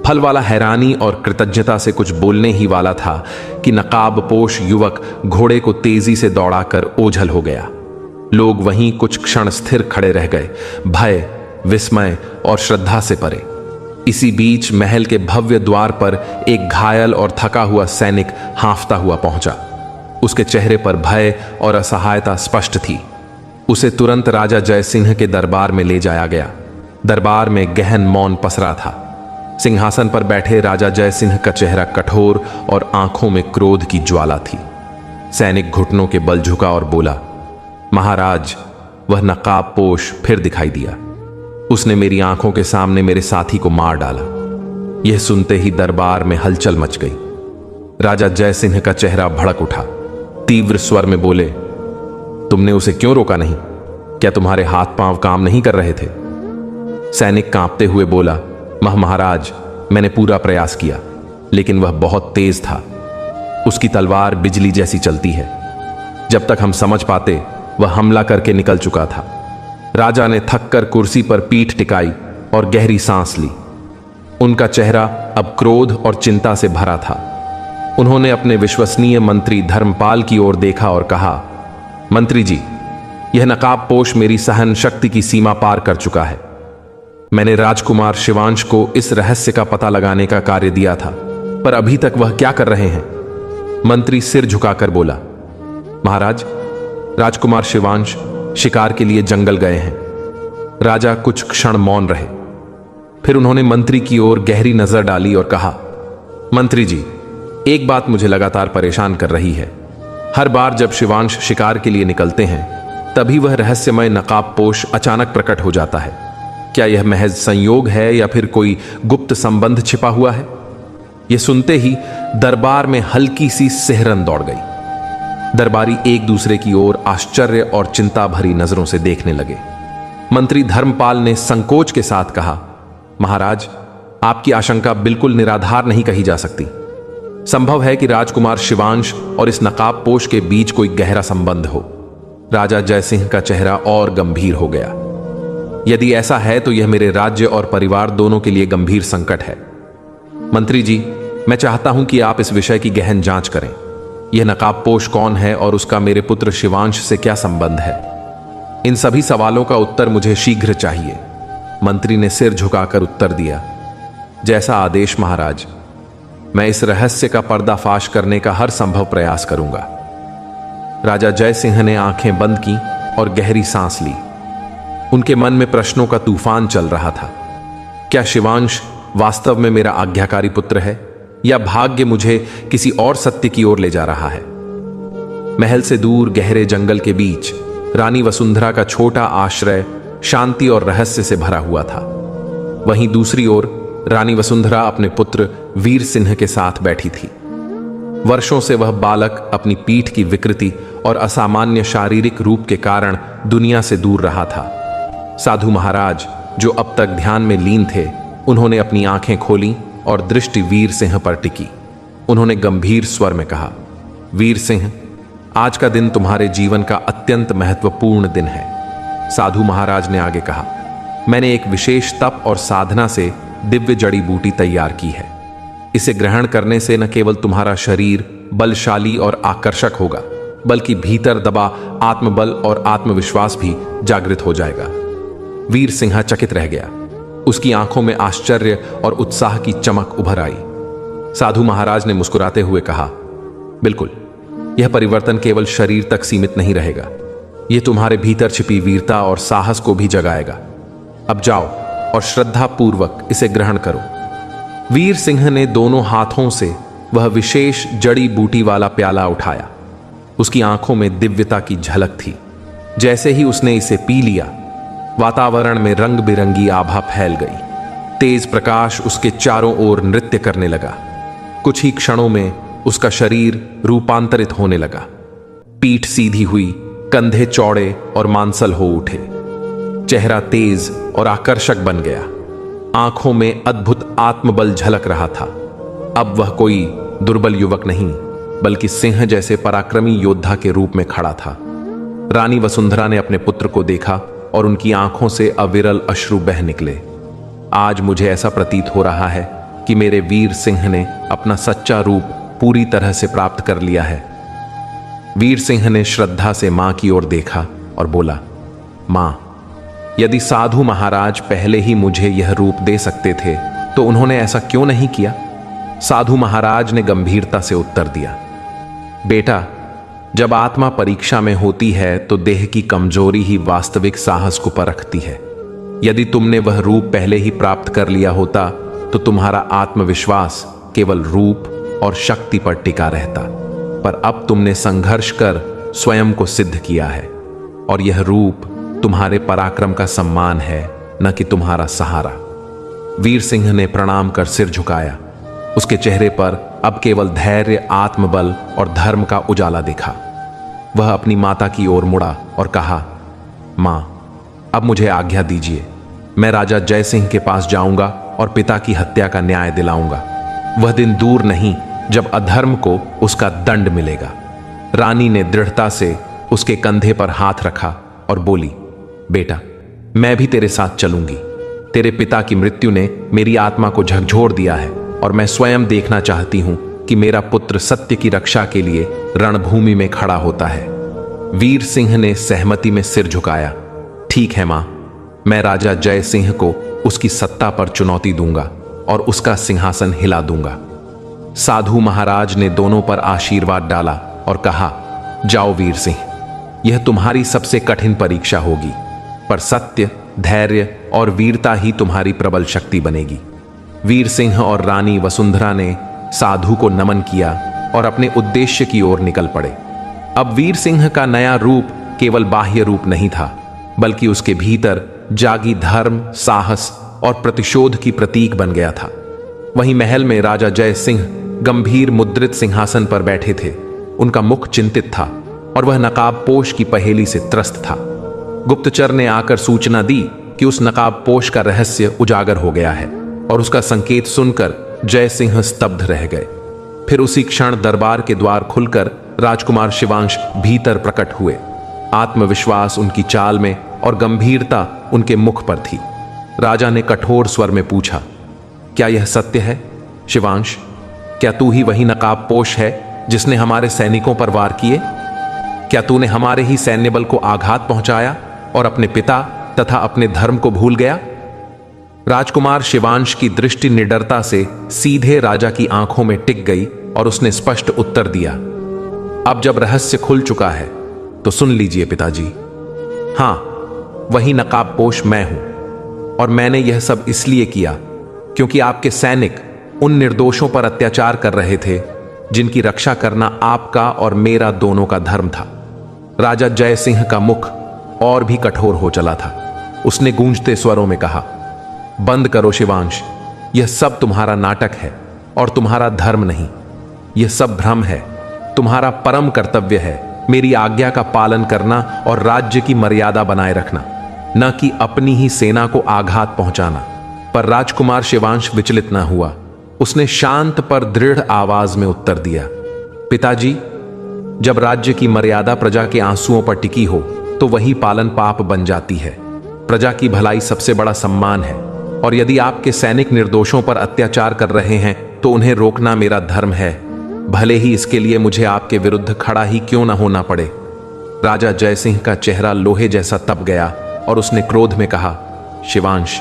फल वाला हैरानी और कृतज्ञता से कुछ बोलने ही वाला था कि नकाबपोश युवक घोड़े को तेजी से दौड़ाकर ओझल हो गया। लोग वहीं कुछ क्षण स्थिर खड़े रह गए, भय, विस्मय और श्रद्धा से परे। इसी बीच महल के भव्य द्वार पर एक घायल और थका हुआ सैनिक हांफता हुआ पहुंचा। उसके चेहरे पर भय और असहायता स्पष्ट थी। उसे तुरंत राजा जयसिंह के दरबार में ले जाया गया। दरबार में गहन मौन पसरा था। सिंहासन पर बैठे राजा जयसिंह का चेहरा कठोर और आंखों में क्रोध की ज्वाला थी। सैनिक घुटनों के बल झुका और बोला, महाराज, वह नकाबपोश फिर दिखाई दिया। उसने मेरी आंखों के सामने मेरे साथी को मार डाला। यह सुनते ही दरबार में हलचल मच गई। राजा जयसिंह का चेहरा भड़क उठा। तीव्र स्वर में बोले, तुमने उसे क्यों रोका नहीं? क्या तुम्हारे हाथ पांव काम नहीं कर रहे थे? सैनिक कांपते हुए बोला, महाराज, मैंने पूरा प्रयास किया, लेकिन वह बहुत तेज था। उसकी तलवार बिजली जैसी चलती है। जब तक हम समझ पाते, वह हमला करके निकल चुका था। राजा ने थककर कुर्सी पर पीठ टिकाई और गहरी सांस ली। उनका चेहरा अब क्रोध और चिंता से भरा था। उन्होंने अपने विश्वसनीय मंत्री धर्मपाल की ओर देखा और कहा, मंत्री जी, यह नकाबपोश मेरी सहन शक्ति की सीमा पार कर चुका है। मैंने राजकुमार शिवांश को इस रहस्य का पता लगाने का कार्य दिया था, पर अभी तक वह क्या कर रहे हैं? मंत्री सिर झुकाकर बोला, महाराज, राजकुमार शिवांश शिकार के लिए जंगल गए हैं। राजा कुछ क्षण मौन रहे। फिर उन्होंने मंत्री की ओर गहरी नजर डाली और कहा, मंत्री जी, एक बात मुझे लगातार परेशान कर रही है। हर बार जब शिवांश शिकार के लिए निकलते हैं, तभी वह रहस्यमय नकाबपोश अचानक प्रकट हो जाता है। क्या यह महज संयोग है या फिर कोई गुप्त संबंध छिपा हुआ है? यह सुनते ही दरबार में हल्की सी सिहरन दौड़ गई। दरबारी एक दूसरे की ओर आश्चर्य और चिंता भरी नजरों से देखने लगे। मंत्री धर्मपाल ने संकोच के साथ कहा, महाराज, आपकी आशंका बिल्कुल निराधार नहीं कही जा सकती। संभव है कि राजकुमार शिवांश और इस नकाबपोश के बीच कोई गहरा संबंध हो। राजा जयसिंह का चेहरा और गंभीर हो गया। यदि ऐसा है तो यह मेरे राज्य और परिवार दोनों के लिए गंभीर संकट है। मंत्री जी, मैं चाहता हूं कि आप इस विषय की गहन जांच करें। यह नकाबपोश कौन है और उसका मेरे पुत्र शिवांश से क्या संबंध है? इन सभी सवालों का उत्तर मुझे शीघ्र चाहिए। मंत्री ने सिर झुकाकर उत्तर दिया, जैसा आदेश महाराज। मैं इस रहस्य का पर्दाफाश करने का हर संभव प्रयास करूंगा। राजा जयसिंह ने आंखें बंद की और गहरी सांस ली। उनके मन में प्रश्नों का तूफान चल रहा था। क्या शिवांश वास्तव में मेरा आज्ञाकारी पुत्र है, या भाग्य मुझे किसी और सत्य की ओर ले जा रहा है? महल से दूर गहरे जंगल के बीच रानी वसुंधरा का छोटा आश्रय शांति और रहस्य से भरा हुआ था। वहीं दूसरी ओर रानी वसुंधरा अपने पुत्र वीर सिंह के साथ बैठी थी। वर्षों से वह बालक अपनी पीठ की विकृति और असामान्य शारीरिक रूप के कारण दुनिया से दूर रहा था। साधु महाराज, जो अब तक ध्यान में लीन थे, उन्होंने अपनी आंखें खोली और दृष्टि वीर सिंह पर टिकी। उन्होंने गंभीर स्वर में कहा, वीर सिंह, आज का दिन तुम्हारे जीवन का अत्यंत महत्वपूर्ण दिन है। साधु महाराज ने आगे कहा, मैंने एक विशेष तप और साधना से दिव्य जड़ी बूटी तैयार की है। इसे ग्रहण करने से न केवल तुम्हारा शरीर बलशाली और आकर्षक होगा, बल्कि भीतर दबा आत्मबल और आत्मविश्वास भी जागृत हो जाएगा। वीर सिंह चकित रह गया। उसकी आंखों में आश्चर्य और उत्साह की चमक उभर आई। साधु महाराज ने मुस्कुराते हुए कहा, बिल्कुल, यह परिवर्तन केवल शरीर तक सीमित नहीं रहेगा। यह तुम्हारे भीतर छिपी वीरता और साहस को भी जगाएगा। अब जाओ और श्रद्धा पूर्वक इसे ग्रहण करो। वीर सिंह ने दोनों हाथों से वह विशेष जड़ी बूटी वाला प्याला उठाया। उसकी आंखों में दिव्यता की झलक थी। जैसे ही उसने इसे पी लिया, वातावरण में रंग बिरंगी आभा फैल गई। तेज प्रकाश उसके चारों ओर नृत्य करने लगा। कुछ ही क्षणों में उसका शरीर रूपांतरित होने लगा। पीठ सीधी हुई, कंधे चौड़े और मांसल हो उठे। चेहरा तेज और आकर्षक बन गया। आंखों में अद्भुत आत्मबल झलक रहा था। अब वह कोई दुर्बल युवक नहीं, बल्कि सिंह जैसे पराक्रमी योद्धा के रूप में खड़ा था। रानी वसुंधरा ने अपने पुत्र को देखा और उनकी आंखों से अविरल अश्रु बह निकले। आज मुझे ऐसा प्रतीत हो रहा है कि मेरे वीर सिंह ने अपना सच्चा रूप पूरी तरह से प्राप्त कर लिया है। वीर सिंह ने श्रद्धा से मां की ओर देखा और बोला, मां, यदि साधु महाराज पहले ही मुझे यह रूप दे सकते थे तो उन्होंने ऐसा क्यों नहीं किया? साधु महाराज ने गंभीरता से उत्तर दिया, बेटा, जब आत्मा परीक्षा में होती है तो देह की कमजोरी ही वास्तविक साहस को परखती है। यदि तुमने वह रूप पहले ही प्राप्त कर लिया होता तो तुम्हारा आत्मविश्वास केवल रूप और शक्ति पर टिका रहता, पर अब तुमने संघर्ष कर स्वयं को सिद्ध किया है और यह रूप तुम्हारे पराक्रम का सम्मान है, न कि तुम्हारा सहारा। वीर सिंह ने प्रणाम कर सिर झुकाया। उसके चेहरे पर अब केवल धैर्य, आत्मबल और धर्म का उजाला दिखा। वह अपनी माता की ओर मुड़ा और कहा, मां, अब मुझे आज्ञा दीजिए। मैं राजा जय सिंह के पास जाऊंगा और पिता की हत्या का न्याय दिलाऊंगा। वह दिन दूर नहीं जब अधर्म को उसका दंड मिलेगा। रानी ने दृढ़ता से उसके कंधे पर हाथ रखा और बोली, बेटा, मैं भी तेरे साथ चलूंगी। तेरे पिता की मृत्यु ने मेरी आत्मा को झकझोर दिया है और मैं स्वयं देखना चाहती हूं कि मेरा पुत्र सत्य की रक्षा के लिए रणभूमि में खड़ा होता है। वीर सिंह ने सहमति में सिर झुकाया। ठीक है मां, मैं राजा जय सिंह को उसकी सत्ता पर चुनौती दूंगा और उसका सिंहासन हिला दूंगा। साधु महाराज ने दोनों पर आशीर्वाद डाला और कहा, जाओ वीर सिंह, यह तुम्हारी सबसे कठिन परीक्षा होगी, पर सत्य, धैर्य और वीरता ही तुम्हारी प्रबल शक्ति बनेगी। वीर सिंह और रानी वसुंधरा ने साधु को नमन किया और अपने उद्देश्य की ओर निकल पड़े। अब वीर सिंह का नया रूप केवल बाह्य रूप नहीं था, बल्कि उसके भीतर जागी धर्म, साहस और प्रतिशोध की प्रतीक बन गया था। वहीं महल में राजा जय सिंह गंभीर मुद्रित सिंहासन पर बैठे थे। उनका मुख चिंतित था और वह नकाबपोश की पहेली से त्रस्त था। गुप्तचर ने आकर सूचना दी कि उस नकाबपोश का रहस्य उजागर हो गया है और उसका संकेत सुनकर जय सिंह स्तब्ध रह गए। फिर उसी क्षण दरबार के द्वार खुलकर राजकुमार शिवांश भीतर प्रकट हुए। आत्मविश्वास उनकी चाल में और गंभीरता उनके मुख पर थी। राजा ने कठोर स्वर में पूछा, क्या यह सत्य है शिवांश? क्या तू ही वही नकाबपोश है जिसने हमारे सैनिकों पर वार किए? क्या तूने हमारे ही सैन्य बल को आघात पहुंचाया और अपने पिता तथा अपने धर्म को भूल गया? राजकुमार शिवांश की दृष्टि निडरता से सीधे राजा की आंखों में टिक गई और उसने स्पष्ट उत्तर दिया, अब जब रहस्य खुल चुका है तो सुन लीजिए पिताजी। हां, वही नकाबपोश मैं हूं और मैंने यह सब इसलिए किया क्योंकि आपके सैनिक उन निर्दोषों पर अत्याचार कर रहे थे जिनकी रक्षा करना आपका और मेरा दोनों का धर्म था। राजा जय सिंह का मुख और भी कठोर हो चला था। उसने गूंजते स्वरों में कहा, बंद करो शिवांश, यह सब तुम्हारा नाटक है और तुम्हारा धर्म नहीं। यह सब भ्रम है। तुम्हारा परम कर्तव्य है मेरी आज्ञा का पालन करना और राज्य की मर्यादा बनाए रखना, न कि अपनी ही सेना को आघात पहुंचाना। पर राजकुमार शिवांश विचलित न हुआ। उसने शांत पर दृढ़ आवाज में उत्तर दिया, पिताजी, जब राज्य की मर्यादा प्रजा के आंसुओं पर टिकी हो तो वही पालन पाप बन जाती है। प्रजा की भलाई सबसे बड़ा सम्मान है और यदि आपके सैनिक निर्दोषों पर अत्याचार कर रहे हैं तो उन्हें रोकना मेरा धर्म है, भले ही इसके लिए मुझे आपके विरुद्ध खड़ा ही क्यों न होना पड़े। राजा जयसिंह का चेहरा लोहे जैसा तप गया और उसने क्रोध में कहा, शिवांश,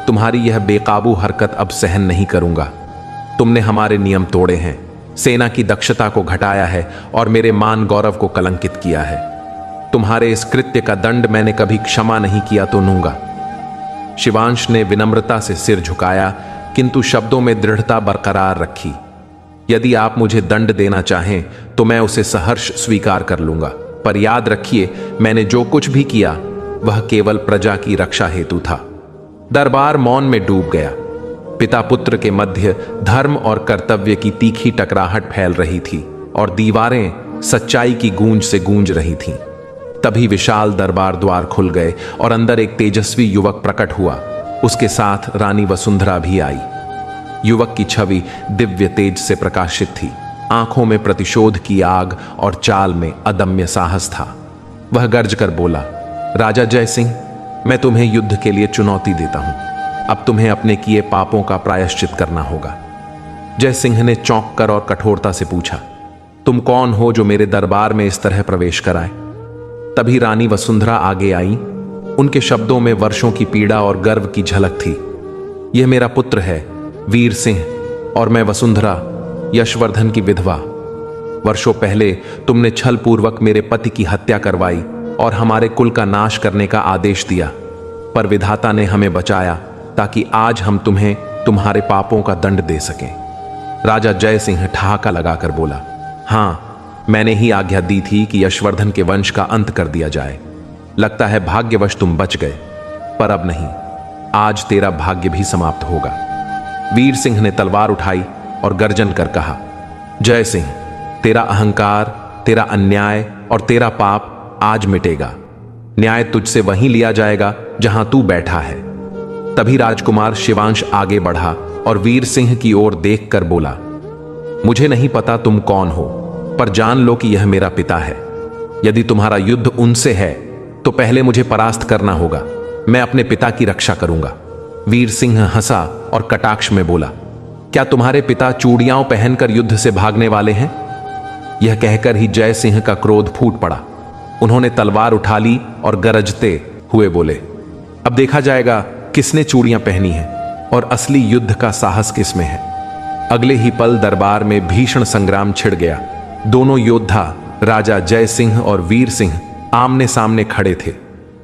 तुम्हारी यह बेकाबू हरकत अब सहन नहीं करूंगा। तुमने हमारे नियम तोड़े हैं, सेना की दक्षता को घटाया है और मेरे मान गौरव को कलंकित किया है। तुम्हारे इस कृत्य का दंड मैंने कभी क्षमा नहीं किया तो लूंगा। शिवांश ने विनम्रता से सिर झुकाया किंतु शब्दों में दृढ़ता बरकरार रखी। यदि आप मुझे दंड देना चाहें तो मैं उसे सहर्ष स्वीकार कर लूंगा, पर याद रखिए मैंने जो कुछ भी किया वह केवल प्रजा की रक्षा हेतु था। दरबार मौन में डूब गया। पिता पुत्र के मध्य धर्म और कर्तव्य की तीखी टकराहट फैल रही थी और दीवारें सच्चाई की गूंज से गूंज रही थीं। तभी विशाल दरबार द्वार खुल गए और अंदर एक तेजस्वी युवक प्रकट हुआ। उसके साथ रानी वसुंधरा भी आई। युवक की छवि दिव्य तेज से प्रकाशित थी। आंखों में प्रतिशोध की आग और चाल में अदम्य साहस था। वह गर्ज कर बोला, राजा जय सिंह, मैं तुम्हें युद्ध के लिए चुनौती देता हूं। अब तुम्हें अपने किए पापों का प्रायश्चित करना होगा। जय सिंह ने चौंक कर और कठोरता से पूछा, तुम कौन हो जो मेरे दरबार में इस तरह प्रवेश कराए? तभी रानी वसुंधरा आगे आई। उनके शब्दों में वर्षों की पीड़ा और गर्व की झलक थी। यह मेरा पुत्र है वीर सिंह, और मैं वसुंधरा, यशवर्धन की विधवा। वर्षों पहले तुमने छल पूर्वक मेरे पति की हत्या करवाई और हमारे कुल का नाश करने का आदेश दिया, पर विधाता ने हमें बचाया ताकि आज हम तुम्हें तुम्हारे पापों का दंड दे सकें। राजा जय सिंह ठहाका लगाकर बोला, हाँ, मैंने ही आज्ञा दी थी कि यशवर्धन के वंश का अंत कर दिया जाए। लगता है भाग्यवश तुम बच गए, पर अब नहीं, आज तेरा भाग्य भी समाप्त होगा। वीर सिंह ने तलवार उठाई और गर्जन कर कहा, जय सिंह, तेरा अहंकार, तेरा अन्याय और तेरा पाप आज मिटेगा। न्याय तुझसे वहीं लिया जाएगा जहां तू बैठा है। तभी राजकुमार शिवांश आगे बढ़ा और वीर सिंह की ओर देखकर बोला, मुझे नहीं पता तुम कौन हो, पर जान लो कि यह मेरा पिता है। यदि तुम्हारा युद्ध उनसे है तो पहले मुझे परास्त करना होगा। मैं अपने पिता की रक्षा करूंगा। वीर सिंह हंसा और कटाक्ष में बोला, क्या तुम्हारे पिता चूड़ियां पहनकर युद्ध से भागने वाले हैं? यह कहकर ही जय सिंह का क्रोध फूट पड़ा। उन्होंने तलवार उठा ली और गरजते हुए बोले, अब देखा जाएगा किसने चूड़ियां पहनी हैं और असली युद्ध का साहस किसमें है। अगले ही पल दरबार में भीषण संग्राम छिड़ गया। दोनों योद्धा राजा जय सिंह और वीर सिंह आमने सामने खड़े थे।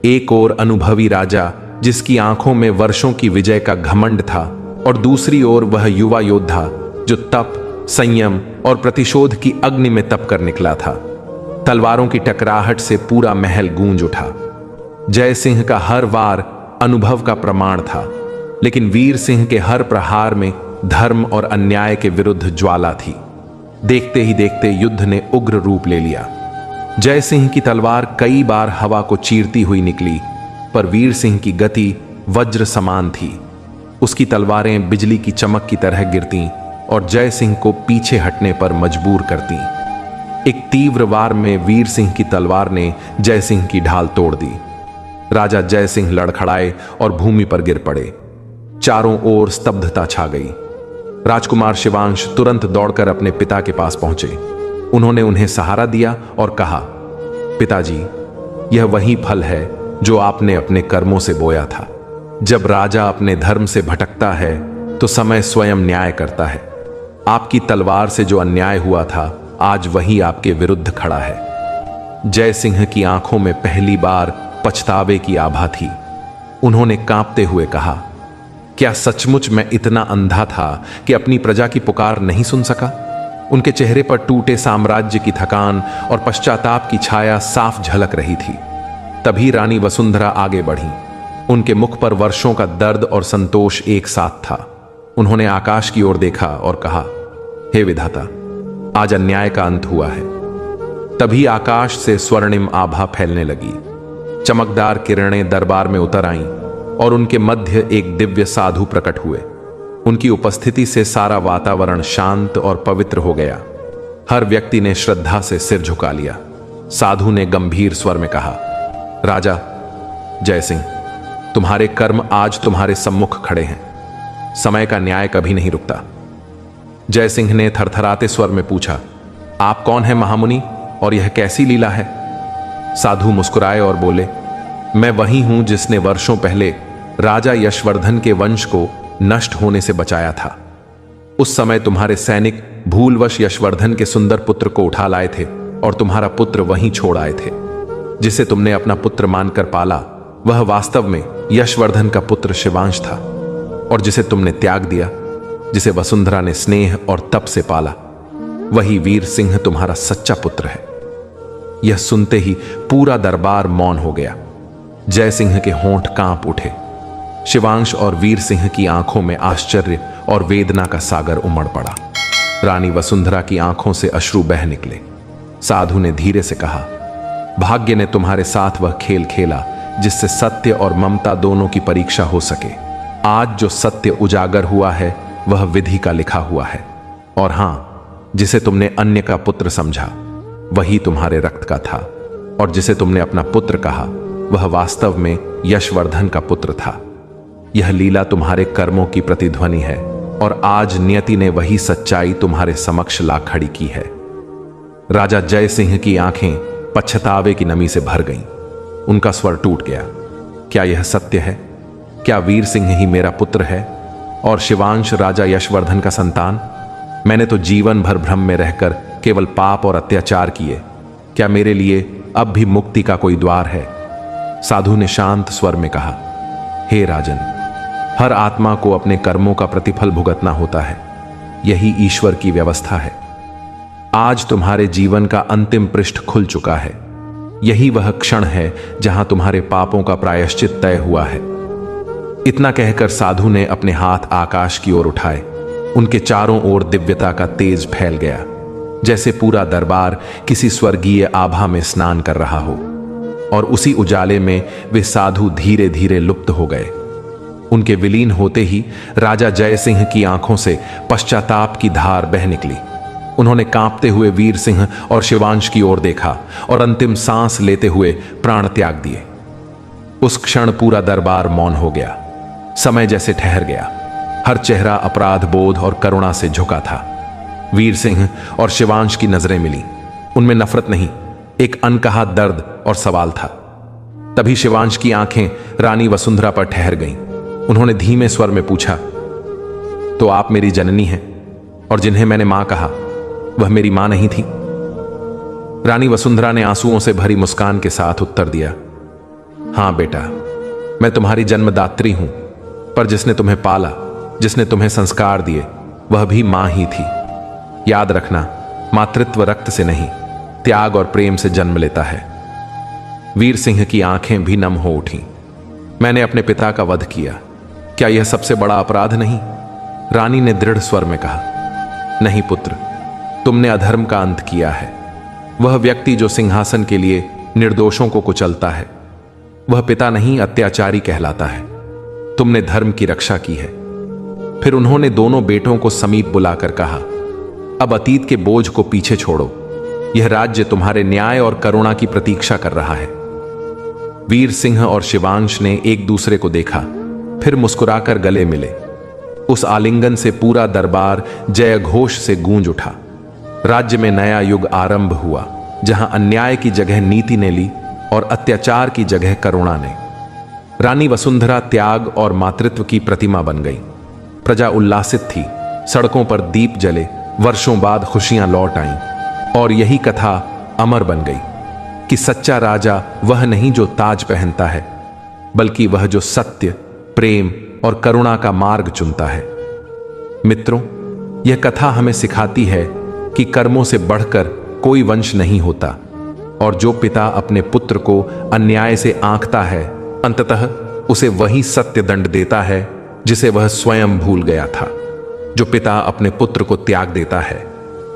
एक ओर अनुभवी राजा जिसकी आंखों में वर्षों की विजय का घमंड था, और दूसरी ओर वह युवा योद्धा जो तप, संयम और प्रतिशोध की अग्नि में तप कर निकला था। तलवारों की टकराहट से पूरा महल गूंज उठा। जय सिंह का हर वार अनुभव का प्रमाण था, लेकिन वीर सिंह के हर प्रहार में धर्म और अन्याय के विरुद्ध ज्वाला थी। देखते ही देखते युद्ध ने उग्र रूप ले लिया। जय सिंह की तलवार कई बार हवा को चीरती हुई निकली, पर वीर सिंह की गति वज्र समान थी। उसकी तलवारें बिजली की चमक की तरह गिरती और जय सिंह को पीछे हटने पर मजबूर करती। एक तीव्र वार में वीर सिंह की तलवार ने जय सिंह की ढाल तोड़ दी। राजा जय सिंह लड़खड़ाए और भूमि पर गिर पड़े। चारों ओर स्तब्धता छा गई। राजकुमार शिवांश तुरंत दौड़कर अपने पिता के पास पहुंचे। उन्होंने उन्हें सहारा दिया और कहा, पिताजी, यह वही फल है जो आपने अपने कर्मों से बोया था। जब राजा अपने धर्म से भटकता है तो समय स्वयं न्याय करता है। आपकी तलवार से जो अन्याय हुआ था, आज वही आपके विरुद्ध खड़ा है। जय सिंह की आंखों में पहली बार पछतावे की आभा थी। उन्होंने कांपते हुए कहा, क्या सचमुच मैं इतना अंधा था कि अपनी प्रजा की पुकार नहीं सुन सका? उनके चेहरे पर टूटे साम्राज्य की थकान और पश्चाताप की छाया साफ झलक रही थी। तभी रानी वसुंधरा आगे बढ़ी। उनके मुख पर वर्षों का दर्द और संतोष एक साथ था। उन्होंने आकाश की ओर देखा और कहा, हे विधाता, आज अन्याय का अंत हुआ है। तभी आकाश से स्वर्णिम आभा फैलने लगी। चमकदार किरणें दरबार में उतर आईं और उनके मध्य एक दिव्य साधु प्रकट हुए। उनकी उपस्थिति से सारा वातावरण शांत और पवित्र हो गया। हर व्यक्ति ने श्रद्धा से सिर झुका लिया। साधु ने गंभीर स्वर में कहा, राजा जय सिंह, तुम्हारे कर्म आज तुम्हारे सम्मुख खड़े हैं। समय का न्याय कभी नहीं रुकता। जय सिंह ने थरथराते स्वर में पूछा, आप कौन हैं महामुनि, और यह कैसी लीला है? साधु मुस्कुराए और बोले, मैं वही हूं जिसने वर्षों पहले राजा यशवर्धन के वंश को नष्ट होने से बचाया था। उस समय तुम्हारे सैनिक भूलवश यशवर्धन के सुंदर पुत्र को उठा लाए थे और तुम्हारा पुत्र वहीं छोड़ आए थे। जिसे तुमने अपना पुत्र मानकर पाला, वह वास्तव में यशवर्धन का पुत्र शिवांश था, और जिसे तुमने त्याग दिया, जिसे वसुंधरा ने स्नेह और तप से पाला, वही वीर सिंह तुम्हारा सच्चा पुत्र है। यह सुनते ही पूरा दरबार मौन हो गया। जय सिंह के होंठ कांप उठे। शिवांश और वीर सिंह की आंखों में आश्चर्य और वेदना का सागर उमड़ पड़ा। रानी वसुंधरा की आंखों से अश्रु बह निकले। साधु ने धीरे से कहा, भाग्य ने तुम्हारे साथ वह खेल खेला जिससे सत्य और ममता दोनों की परीक्षा हो सके। आज जो सत्य उजागर हुआ है वह विधि का लिखा हुआ है, और हां, जिसे तुमने अन्य का पुत्र समझा वही तुम्हारे रक्त का था, और जिसे तुमने अपना पुत्र कहा वह वास्तव में यशवर्धन का पुत्र था। यह लीला तुम्हारे कर्मों की प्रतिध्वनि है, और आज नियति ने वही सच्चाई तुम्हारे समक्ष ला खड़ी की है। राजा जय सिंह की आंखें पछतावे की नमी से भर गईं। उनका स्वर टूट गया। क्या यह सत्य है? क्या वीर सिंह ही मेरा पुत्र है और शिवांश राजा यशवर्धन का संतान? मैंने तो जीवन भर भ्रम में रहकर केवल पाप और अत्याचार किए। क्या मेरे लिए अब भी मुक्ति का कोई द्वार है? साधु ने शांत स्वर में कहा, हे राजन, हर आत्मा को अपने कर्मों का प्रतिफल भुगतना होता है। यही ईश्वर की व्यवस्था है। आज तुम्हारे जीवन का अंतिम पृष्ठ खुल चुका है। यही वह क्षण है जहां तुम्हारे पापों का प्रायश्चित तय हुआ है। इतना कहकर साधु ने अपने हाथ आकाश की ओर उठाए। उनके चारों ओर दिव्यता का तेज फैल गया, जैसे पूरा दरबार किसी स्वर्गीय आभा में स्नान कर रहा हो। और उसी उजाले में वे साधु धीरे धीरे लुप्त हो गए। उनके विलीन होते ही राजा जय सिंह की आंखों से पश्चाताप की धार बह निकली। उन्होंने कांपते हुए वीर सिंह और शिवांश की ओर देखा और अंतिम सांस लेते हुए प्राण त्याग दिए। उस क्षण पूरा दरबार मौन हो गया। समय जैसे ठहर गया। हर चेहरा अपराध बोध और करुणा से झुका था। वीर सिंह और शिवांश की नजरें मिली। उनमें नफरत नहीं, एक अनकहा दर्द और सवाल था। तभी शिवांश की आंखें रानी वसुंधरा पर ठहर गईं। उन्होंने धीमे स्वर में पूछा, तो आप मेरी जननी हैं, और जिन्हें मैंने मां कहा वह मेरी मां नहीं थी? रानी वसुंधरा ने आंसुओं से भरी मुस्कान के साथ उत्तर दिया, हां बेटा, मैं तुम्हारी जन्मदात्री हूं, पर जिसने तुम्हें पाला, जिसने तुम्हें संस्कार दिए, वह भी मां ही थी। याद रखना, मातृत्व रक्त से नहीं, त्याग और प्रेम से जन्म लेता है। वीर सिंह की आंखें भी नम हो उठीं। मैंने अपने पिता का वध किया, क्या यह सबसे बड़ा अपराध नहीं? रानी ने दृढ़ स्वर में कहा, नहीं पुत्र, तुमने अधर्म का अंत किया है। वह व्यक्ति जो सिंहासन के लिए निर्दोषों को कुचलता है, वह पिता नहीं अत्याचारी कहलाता है। तुमने धर्म की रक्षा की है। फिर उन्होंने दोनों बेटों को समीप बुलाकर कहा, अब अतीत के बोझ को पीछे छोड़ो। यह राज्य तुम्हारे न्याय और करुणा की प्रतीक्षा कर रहा है। वीर सिंह और शिवांश ने एक दूसरे को देखा, फिर मुस्कुराकर गले मिले। उस आलिंगन से पूरा दरबार जय घोष से गूंज उठा। राज्य में नया युग आरंभ हुआ, जहां अन्याय की जगह नीति ने ली और अत्याचार की जगह करुणा ने। रानी वसुंधरा त्याग और मातृत्व की प्रतिमा बन गई। प्रजा उल्लासित थी। सड़कों पर दीप जले। वर्षों बाद खुशियां लौट आईं, और यही कथा अमर बन गई कि सच्चा राजा वह नहीं जो ताज पहनता है, बल्कि वह जो सत्य, प्रेम और करुणा का मार्ग चुनता है। मित्रों, यह कथा हमें सिखाती है कि कर्मों से बढ़कर कोई वंश नहीं होता, और जो पिता अपने पुत्र को अन्याय से आंकता है, अंततः उसे वही सत्य दंड देता है जिसे वह स्वयं भूल गया था। जो पिता अपने पुत्र को त्याग देता है,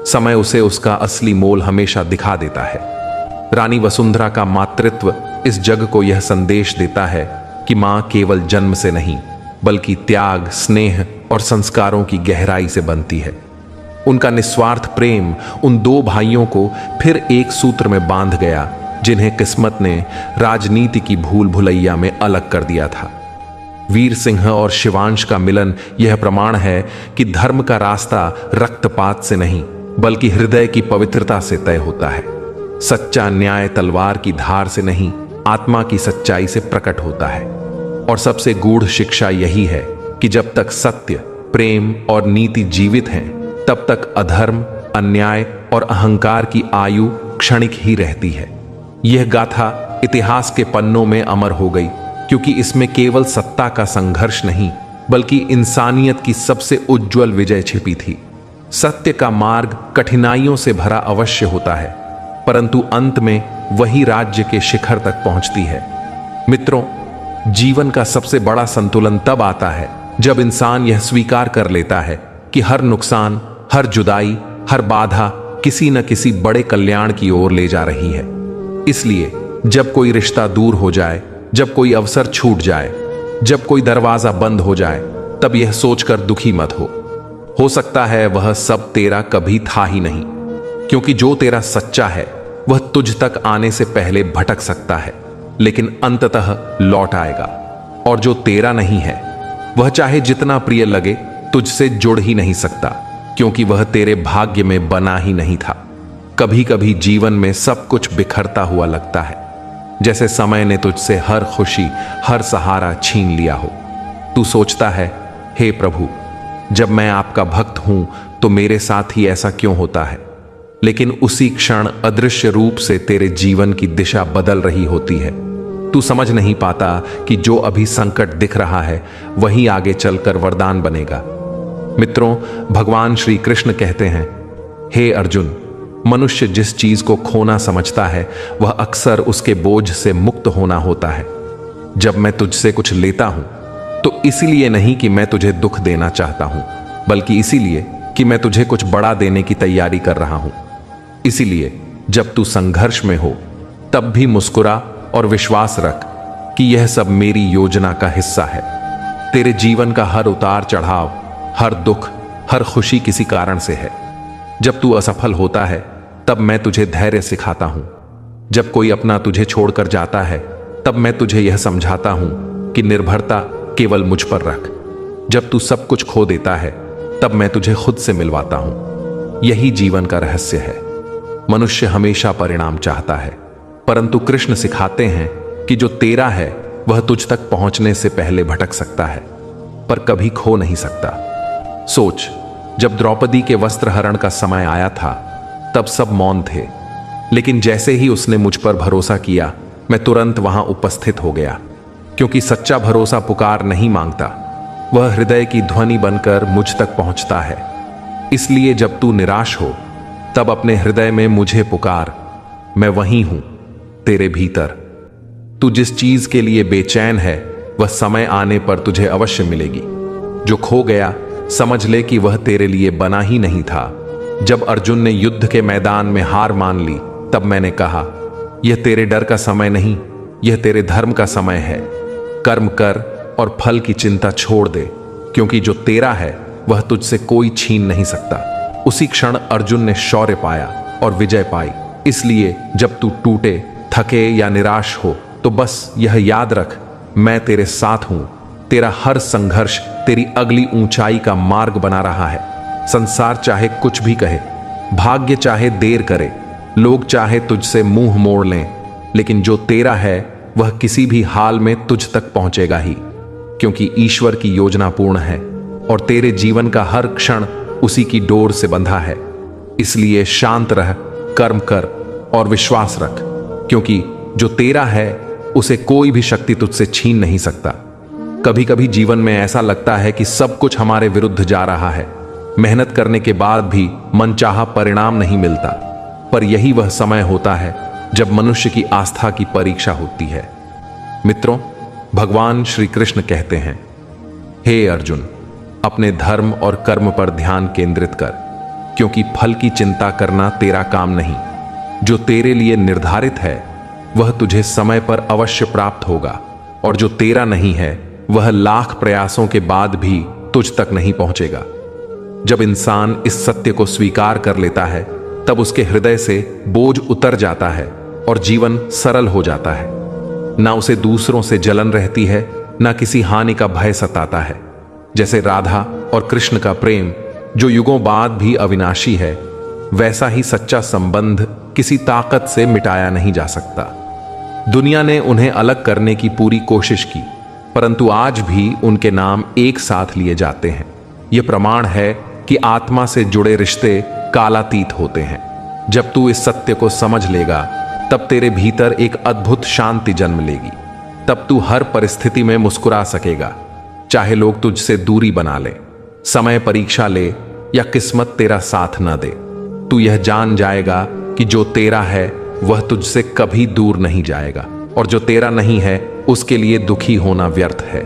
समय उसे उसका असली मोल हमेशा दिखा देता है। रानी वसुंधरा का मातृत्व इस जग को यह संदेश देता है कि मां केवल जन्म से नहीं, बल्कि त्याग, स्नेह और संस्कारों की गहराई से बनती है। उनका निस्वार्थ प्रेम उन दो भाइयों को फिर एक सूत्र में बांध गया, जिन्हें किस्मत ने राजनीति की भूल भुलैया में अलग कर दिया था। वीर सिंह और शिवांश का मिलन यह प्रमाण है कि धर्म का रास्ता रक्तपात से नहीं, बल्कि हृदय की पवित्रता से तय होता है। सच्चा न्याय तलवार की धार से नहीं, आत्मा की सच्चाई से प्रकट होता है। और सबसे गूढ़ शिक्षा यही है कि जब तक सत्य, प्रेम और नीति जीवित हैं, तब तक अधर्म, अन्याय और अहंकार की आयु क्षणिक ही रहती है। यह गाथा इतिहास के पन्नों में अमर हो गई, क्योंकि इसमें केवल सत्ता का संघर्ष नहीं, बल्कि इंसानियत की सबसे उज्जवल विजय छिपी थी। सत्य का मार्ग कठिनाइयों से भरा अवश्य होता है, परंतु अंत में वही राज्य के शिखर तक पहुंचती है। मित्रों, जीवन का सबसे बड़ा संतुलन तब आता है जब इंसान यह स्वीकार कर लेता है कि हर नुकसान, हर जुदाई, हर बाधा किसी न किसी बड़े कल्याण की ओर ले जा रही है। इसलिए जब कोई रिश्ता दूर हो जाए, जब कोई अवसर छूट जाए, जब कोई दरवाजा बंद हो जाए, तब यह सोचकर दुखी मत हो सकता है वह सब तेरा कभी था ही नहीं, क्योंकि जो तेरा सच्चा है वह तुझ तक आने से पहले भटक सकता है, लेकिन अंततः लौट आएगा। और जो तेरा नहीं है वह चाहे जितना प्रिय लगे तुझसे जुड़ ही नहीं सकता, क्योंकि वह तेरे भाग्य में बना ही नहीं था। कभी कभी जीवन में सब कुछ बिखरता हुआ लगता है, जैसे समय ने तुझसे हर खुशी, हर सहारा छीन लिया हो। तू सोचता है, हे प्रभु, जब मैं आपका भक्त हूं तो मेरे साथ ही ऐसा क्यों होता है? लेकिन उसी क्षण अदृश्य रूप से तेरे जीवन की दिशा बदल रही होती है। तू समझ नहीं पाता कि जो अभी संकट दिख रहा है वही आगे चलकर वरदान बनेगा। मित्रों, भगवान श्री कृष्ण कहते हैं, हे अर्जुन, मनुष्य जिस चीज को खोना समझता है वह अक्सर उसके बोझ से मुक्त होना होता है। जब मैं तुझसे कुछ लेता हूं तो इसीलिए नहीं कि मैं तुझे दुख देना चाहता हूं, बल्कि इसीलिए कि मैं तुझे कुछ बड़ा देने की तैयारी कर रहा हूं। इसीलिए जब तू संघर्ष में हो तब भी मुस्कुरा और विश्वास रख कि यह सब मेरी योजना का हिस्सा है। तेरे जीवन का हर उतार चढ़ाव, हर दुख, हर खुशी किसी कारण से है। जब तू असफल होता है तब मैं तुझे धैर्य सिखाता हूं। जब कोई अपना तुझे छोड़कर जाता है तब मैं तुझे यह समझाता हूं कि निर्भरता केवल मुझ पर रख। जब तू सब कुछ खो देता है तब मैं तुझे खुद से मिलवाता हूं। यही जीवन का रहस्य है। मनुष्य हमेशा परिणाम चाहता है, परंतु कृष्ण सिखाते हैं कि जो तेरा है वह तुझ तक पहुंचने से पहले भटक सकता है, पर कभी खो नहीं सकता। सोच, जब द्रौपदी के वस्त्र हरण का समय आया था तब सब मौन थे, लेकिन जैसे ही उसने मुझ पर भरोसा किया मैं तुरंत वहां उपस्थित हो गया, क्योंकि सच्चा भरोसा पुकार नहीं मांगता, वह हृदय की ध्वनि बनकर मुझ तक पहुंचता है। इसलिए जब तू निराश हो तब अपने हृदय में मुझे पुकार, मैं वहीं हूं तेरे भीतर। तू जिस चीज के लिए बेचैन है वह समय आने पर तुझे अवश्य मिलेगी। जो खो गया समझ ले कि वह तेरे लिए बना ही नहीं था। जब अर्जुन ने युद्ध के मैदान में हार मान ली तब मैंने कहा, यह तेरे डर का समय नहीं, यह तेरे धर्म का समय है। कर्म कर और फल की चिंता छोड़ दे, क्योंकि जो तेरा है वह तुझसे कोई छीन नहीं सकता। उसी क्षण अर्जुन ने शौर्य पाया और विजय पाई। इसलिए जब तू टूटे, थके या निराश हो तो बस यह याद रख, मैं तेरे साथ हूं। तेरा हर संघर्ष तेरी अगली ऊंचाई का मार्ग बना रहा है। संसार चाहे कुछ भी कहे, भाग्य चाहे देर करे, लोग चाहे तुझसे मुंह मोड़ लें, लेकिन जो तेरा है वह किसी भी हाल में तुझ तक पहुंचेगा ही, क्योंकि ईश्वर की योजना पूर्ण है और तेरे जीवन का हर क्षण उसी की डोर से बंधा है। इसलिए शांत रह, कर्म कर और विश्वास रख, क्योंकि जो तेरा है उसे कोई भी शक्ति तुझसे छीन नहीं सकता। कभी कभी जीवन में ऐसा लगता है कि सब कुछ हमारे विरुद्ध जा रहा है, मेहनत करने के बाद भी मनचाहा परिणाम नहीं मिलता, पर यही वह समय होता है जब मनुष्य की आस्था की परीक्षा होती है। मित्रों, भगवान श्री कृष्ण कहते हैं, हे अर्जुन, अपने धर्म और कर्म पर ध्यान केंद्रित कर, क्योंकि फल की चिंता करना तेरा काम नहीं। जो तेरे लिए निर्धारित है वह तुझे समय पर अवश्य प्राप्त होगा, और जो तेरा नहीं है वह लाख प्रयासों के बाद भी तुझ तक नहीं पहुंचेगा। जब इंसान इस सत्य को स्वीकार कर लेता है तब उसके हृदय से बोझ उतर जाता है और जीवन सरल हो जाता है। ना उसे दूसरों से जलन रहती है, ना किसी हानि का भय सताता है। जैसे राधा और कृष्ण का प्रेम जो युगों बाद भी अविनाशी है, वैसा ही सच्चा संबंध किसी ताकत से मिटाया नहीं जा सकता। दुनिया ने उन्हें अलग करने की पूरी कोशिश की, परंतु आज भी उनके नाम एक साथ लिए जाते हैं। यह प्रमाण है कि आत्मा से जुड़े रिश्ते कालातीत होते हैं। जब तू इस सत्य को समझ लेगा तब तेरे भीतर एक अद्भुत शांति जन्म लेगी। तब तू हर परिस्थिति में मुस्कुरा सकेगा, चाहे लोग तुझसे दूरी बना ले, समय परीक्षा ले या किस्मत तेरा साथ न दे। तू यह जान जाएगा कि जो तेरा है वह तुझसे कभी दूर नहीं जाएगा, और जो तेरा नहीं है उसके लिए दुखी होना व्यर्थ है।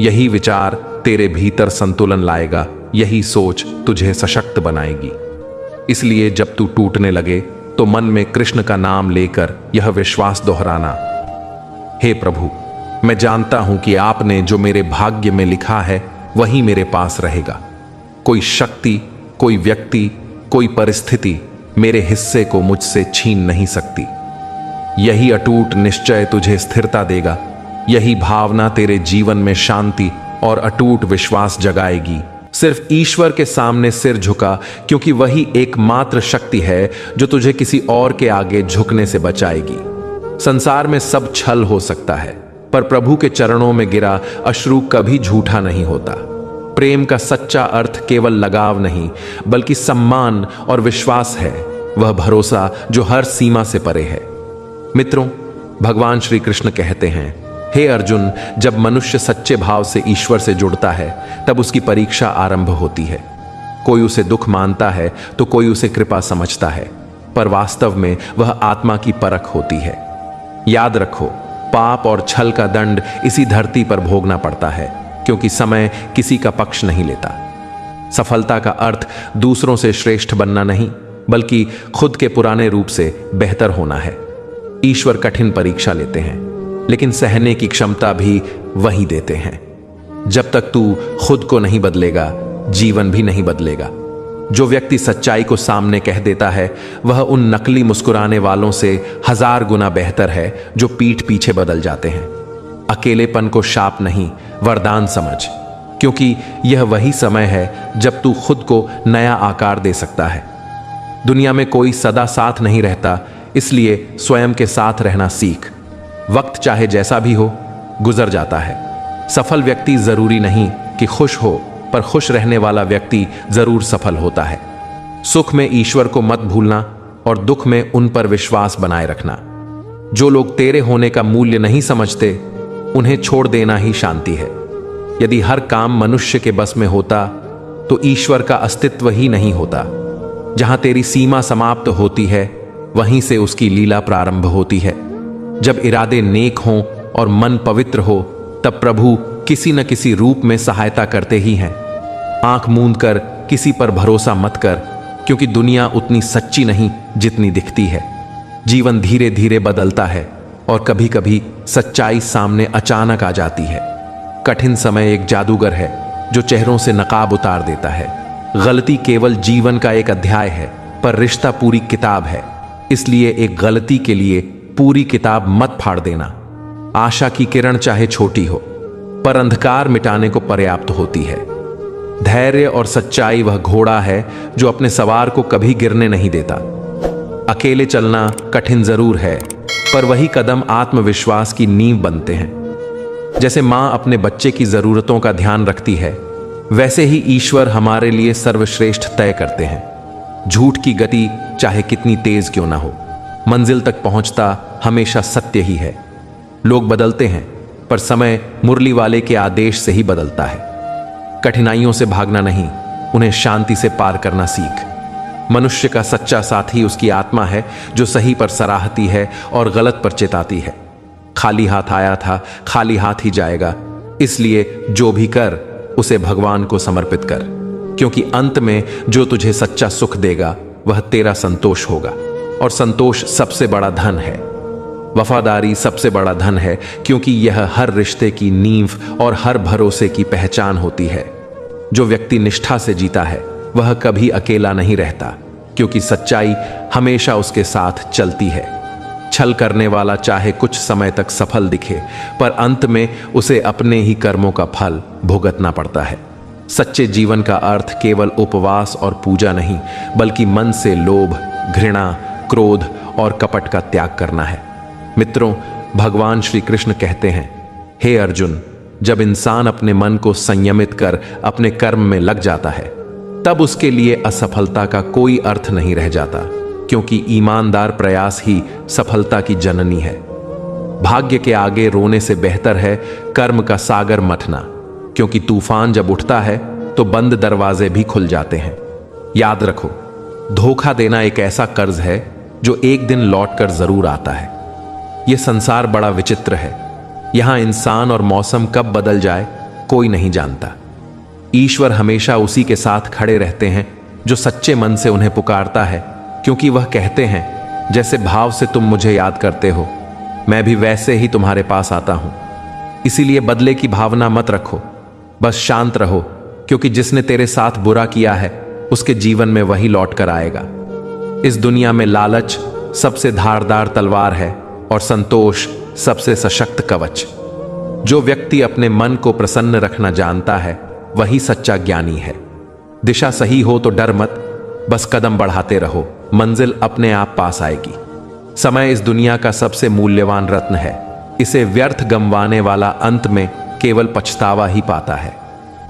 यही विचार तेरे भीतर संतुलन लाएगा, यही सोच तुझे सशक्त बनाएगी। इसलिए जब तू टूटने लगे तो मन में कृष्ण का नाम लेकर यह विश्वास दोहराना, हे प्रभु, मैं जानता हूं कि आपने जो मेरे भाग्य में लिखा है वही मेरे पास रहेगा। कोई शक्ति, कोई व्यक्ति, कोई परिस्थिति मेरे हिस्से को मुझसे छीन नहीं सकती। यही अटूट निश्चय तुझे स्थिरता देगा। यही भावना तेरे जीवन में शांति और अटूट विश्वास जगाएगी। सिर्फ ईश्वर के सामने सिर झुका, क्योंकि वही एकमात्र शक्ति है जो तुझे किसी और के आगे झुकने से बचाएगी। संसार में सब छल हो सकता है, पर प्रभु के चरणों में गिरा अश्रु कभी झूठा नहीं होता। प्रेम का सच्चा अर्थ केवल लगाव नहीं, बल्कि सम्मान और विश्वास है, वह भरोसा जो हर सीमा से परे है। मित्रों, भगवान श्री कृष्ण कहते हैं, हे अर्जुन, जब मनुष्य सच्चे भाव से ईश्वर से जुड़ता है तब उसकी परीक्षा आरंभ होती है। कोई उसे दुख मानता है तो कोई उसे कृपा समझता है, पर वास्तव में वह आत्मा की परख होती है। याद रखो, पाप और छल का दंड इसी धरती पर भोगना पड़ता है, क्योंकि समय किसी का पक्ष नहीं लेता। सफलता का अर्थ दूसरों से श्रेष्ठ बनना नहीं, बल्कि खुद के पुराने रूप से बेहतर होना है। ईश्वर कठिन परीक्षा लेते हैं, लेकिन सहने की क्षमता भी वही देते हैं। जब तक तू खुद को नहीं बदलेगा, जीवन भी नहीं बदलेगा। जो व्यक्ति सच्चाई को सामने कह देता है वह उन नकली मुस्कुराने वालों से 1000 गुना बेहतर है जो पीठ पीछे बदल जाते हैं। अकेलेपन को शाप नहीं, वरदान समझ, क्योंकि यह वही समय है जब तू खुद को नया आकार दे सकता है। दुनिया में कोई सदा साथ नहीं रहता, इसलिए स्वयं के साथ रहना सीख। वक्त चाहे जैसा भी हो, गुजर जाता है। सफल व्यक्ति जरूरी नहीं कि खुश हो, पर खुश रहने वाला व्यक्ति जरूर सफल होता है। सुख में ईश्वर को मत भूलना और दुख में उन पर विश्वास बनाए रखना। जो लोग तेरे होने का मूल्य नहीं समझते, उन्हें छोड़ देना ही शांति है। यदि हर काम मनुष्य के बस में होता तो ईश्वर का अस्तित्व ही नहीं होता। जहां तेरी सीमा समाप्त होती है, वहीं से उसकी लीला प्रारंभ होती है। जब इरादे नेक हों और मन पवित्र हो, तब प्रभु किसी न किसी रूप में सहायता करते ही हैं। आंख मूंद कर किसी पर भरोसा मत कर, क्योंकि दुनिया उतनी सच्ची नहीं जितनी दिखती है। जीवन धीरे धीरे बदलता है और कभी कभी सच्चाई सामने अचानक आ जाती है। कठिन समय एक जादूगर है जो चेहरों से नकाब उतार देता है। गलती केवल जीवन का एक अध्याय है, पर रिश्ता पूरी किताब है। इसलिए एक गलती के लिए पूरी किताब मत फाड़ देना। आशा की किरण चाहे छोटी हो, पर अंधकार मिटाने को पर्याप्त होती है। धैर्य और सच्चाई वह घोड़ा है जो अपने सवार को कभी गिरने नहीं देता। अकेले चलना कठिन जरूर है, पर वही कदम आत्मविश्वास की नींव बनते हैं। जैसे मां अपने बच्चे की जरूरतों का ध्यान रखती है, वैसे ही ईश्वर हमारे लिए सर्वश्रेष्ठ तय करते हैं। झूठ की गति चाहे कितनी तेज क्यों ना हो, मंजिल तक पहुंचता हमेशा सत्य ही है। लोग बदलते हैं, पर समय मुरली वाले के आदेश से ही बदलता है। कठिनाइयों से भागना नहीं, उन्हें शांति से पार करना सीख। मनुष्य का सच्चा साथी उसकी आत्मा है, जो सही पर सराहती है और गलत पर चेताती है। खाली हाथ आया था, खाली हाथ ही जाएगा। इसलिए जो भी कर, उसे भगवान को समर्पित कर, क्योंकि अंत में जो तुझे सच्चा सुख देगा वह तेरा संतोष होगा, और संतोष सबसे बड़ा धन है। वफादारी सबसे बड़ा धन है, क्योंकि यह हर रिश्ते की नींव और हर भरोसे की पहचान होती है। जो व्यक्ति निष्ठा से जीता है वह कभी अकेला नहीं रहता, क्योंकि सच्चाई हमेशा उसके साथ चलती है। छल करने वाला चाहे कुछ समय तक सफल दिखे, पर अंत में उसे अपने ही कर्मों का फल भुगतना पड़ता है। सच्चे जीवन का अर्थ केवल उपवास और पूजा नहीं, बल्कि मन से लोभ, घृणा, क्रोध और कपट का त्याग करना है। मित्रों, भगवान श्री कृष्ण कहते हैं, हे अर्जुन, जब इंसान अपने मन को संयमित कर अपने कर्म में लग जाता है, तब उसके लिए असफलता का कोई अर्थ नहीं रह जाता, क्योंकि ईमानदार प्रयास ही सफलता की जननी है। भाग्य के आगे रोने से बेहतर है कर्म का सागर मथना, क्योंकि तूफान जब उठता है तो बंद दरवाजे भी खुल जाते हैं। याद रखो, धोखा देना एक ऐसा कर्ज है जो एक दिन लौट कर जरूर आता है। यह संसार बड़ा विचित्र है। यहां इंसान और मौसम कब बदल जाए कोई नहीं जानता। ईश्वर हमेशा उसी के साथ खड़े रहते हैं जो सच्चे मन से उन्हें पुकारता है, क्योंकि वह कहते हैं, जैसे भाव से तुम मुझे याद करते हो, मैं भी वैसे ही तुम्हारे पास आता हूं। इसीलिए बदले की भावना मत रखो, बस शांत रहो, क्योंकि जिसने तेरे साथ बुरा किया है उसके जीवन में वही लौट कर आएगा। इस दुनिया में लालच सबसे धारदार तलवार है और संतोष सबसे सशक्त कवच। जो व्यक्ति अपने मन को प्रसन्न रखना जानता है वही सच्चा ज्ञानी है। दिशा सही हो तो डर मत, बस कदम बढ़ाते रहो, मंजिल अपने आप पास आएगी। समय इस दुनिया का सबसे मूल्यवान रत्न है, इसे व्यर्थ गंवाने वाला अंत में केवल पछतावा ही पाता है।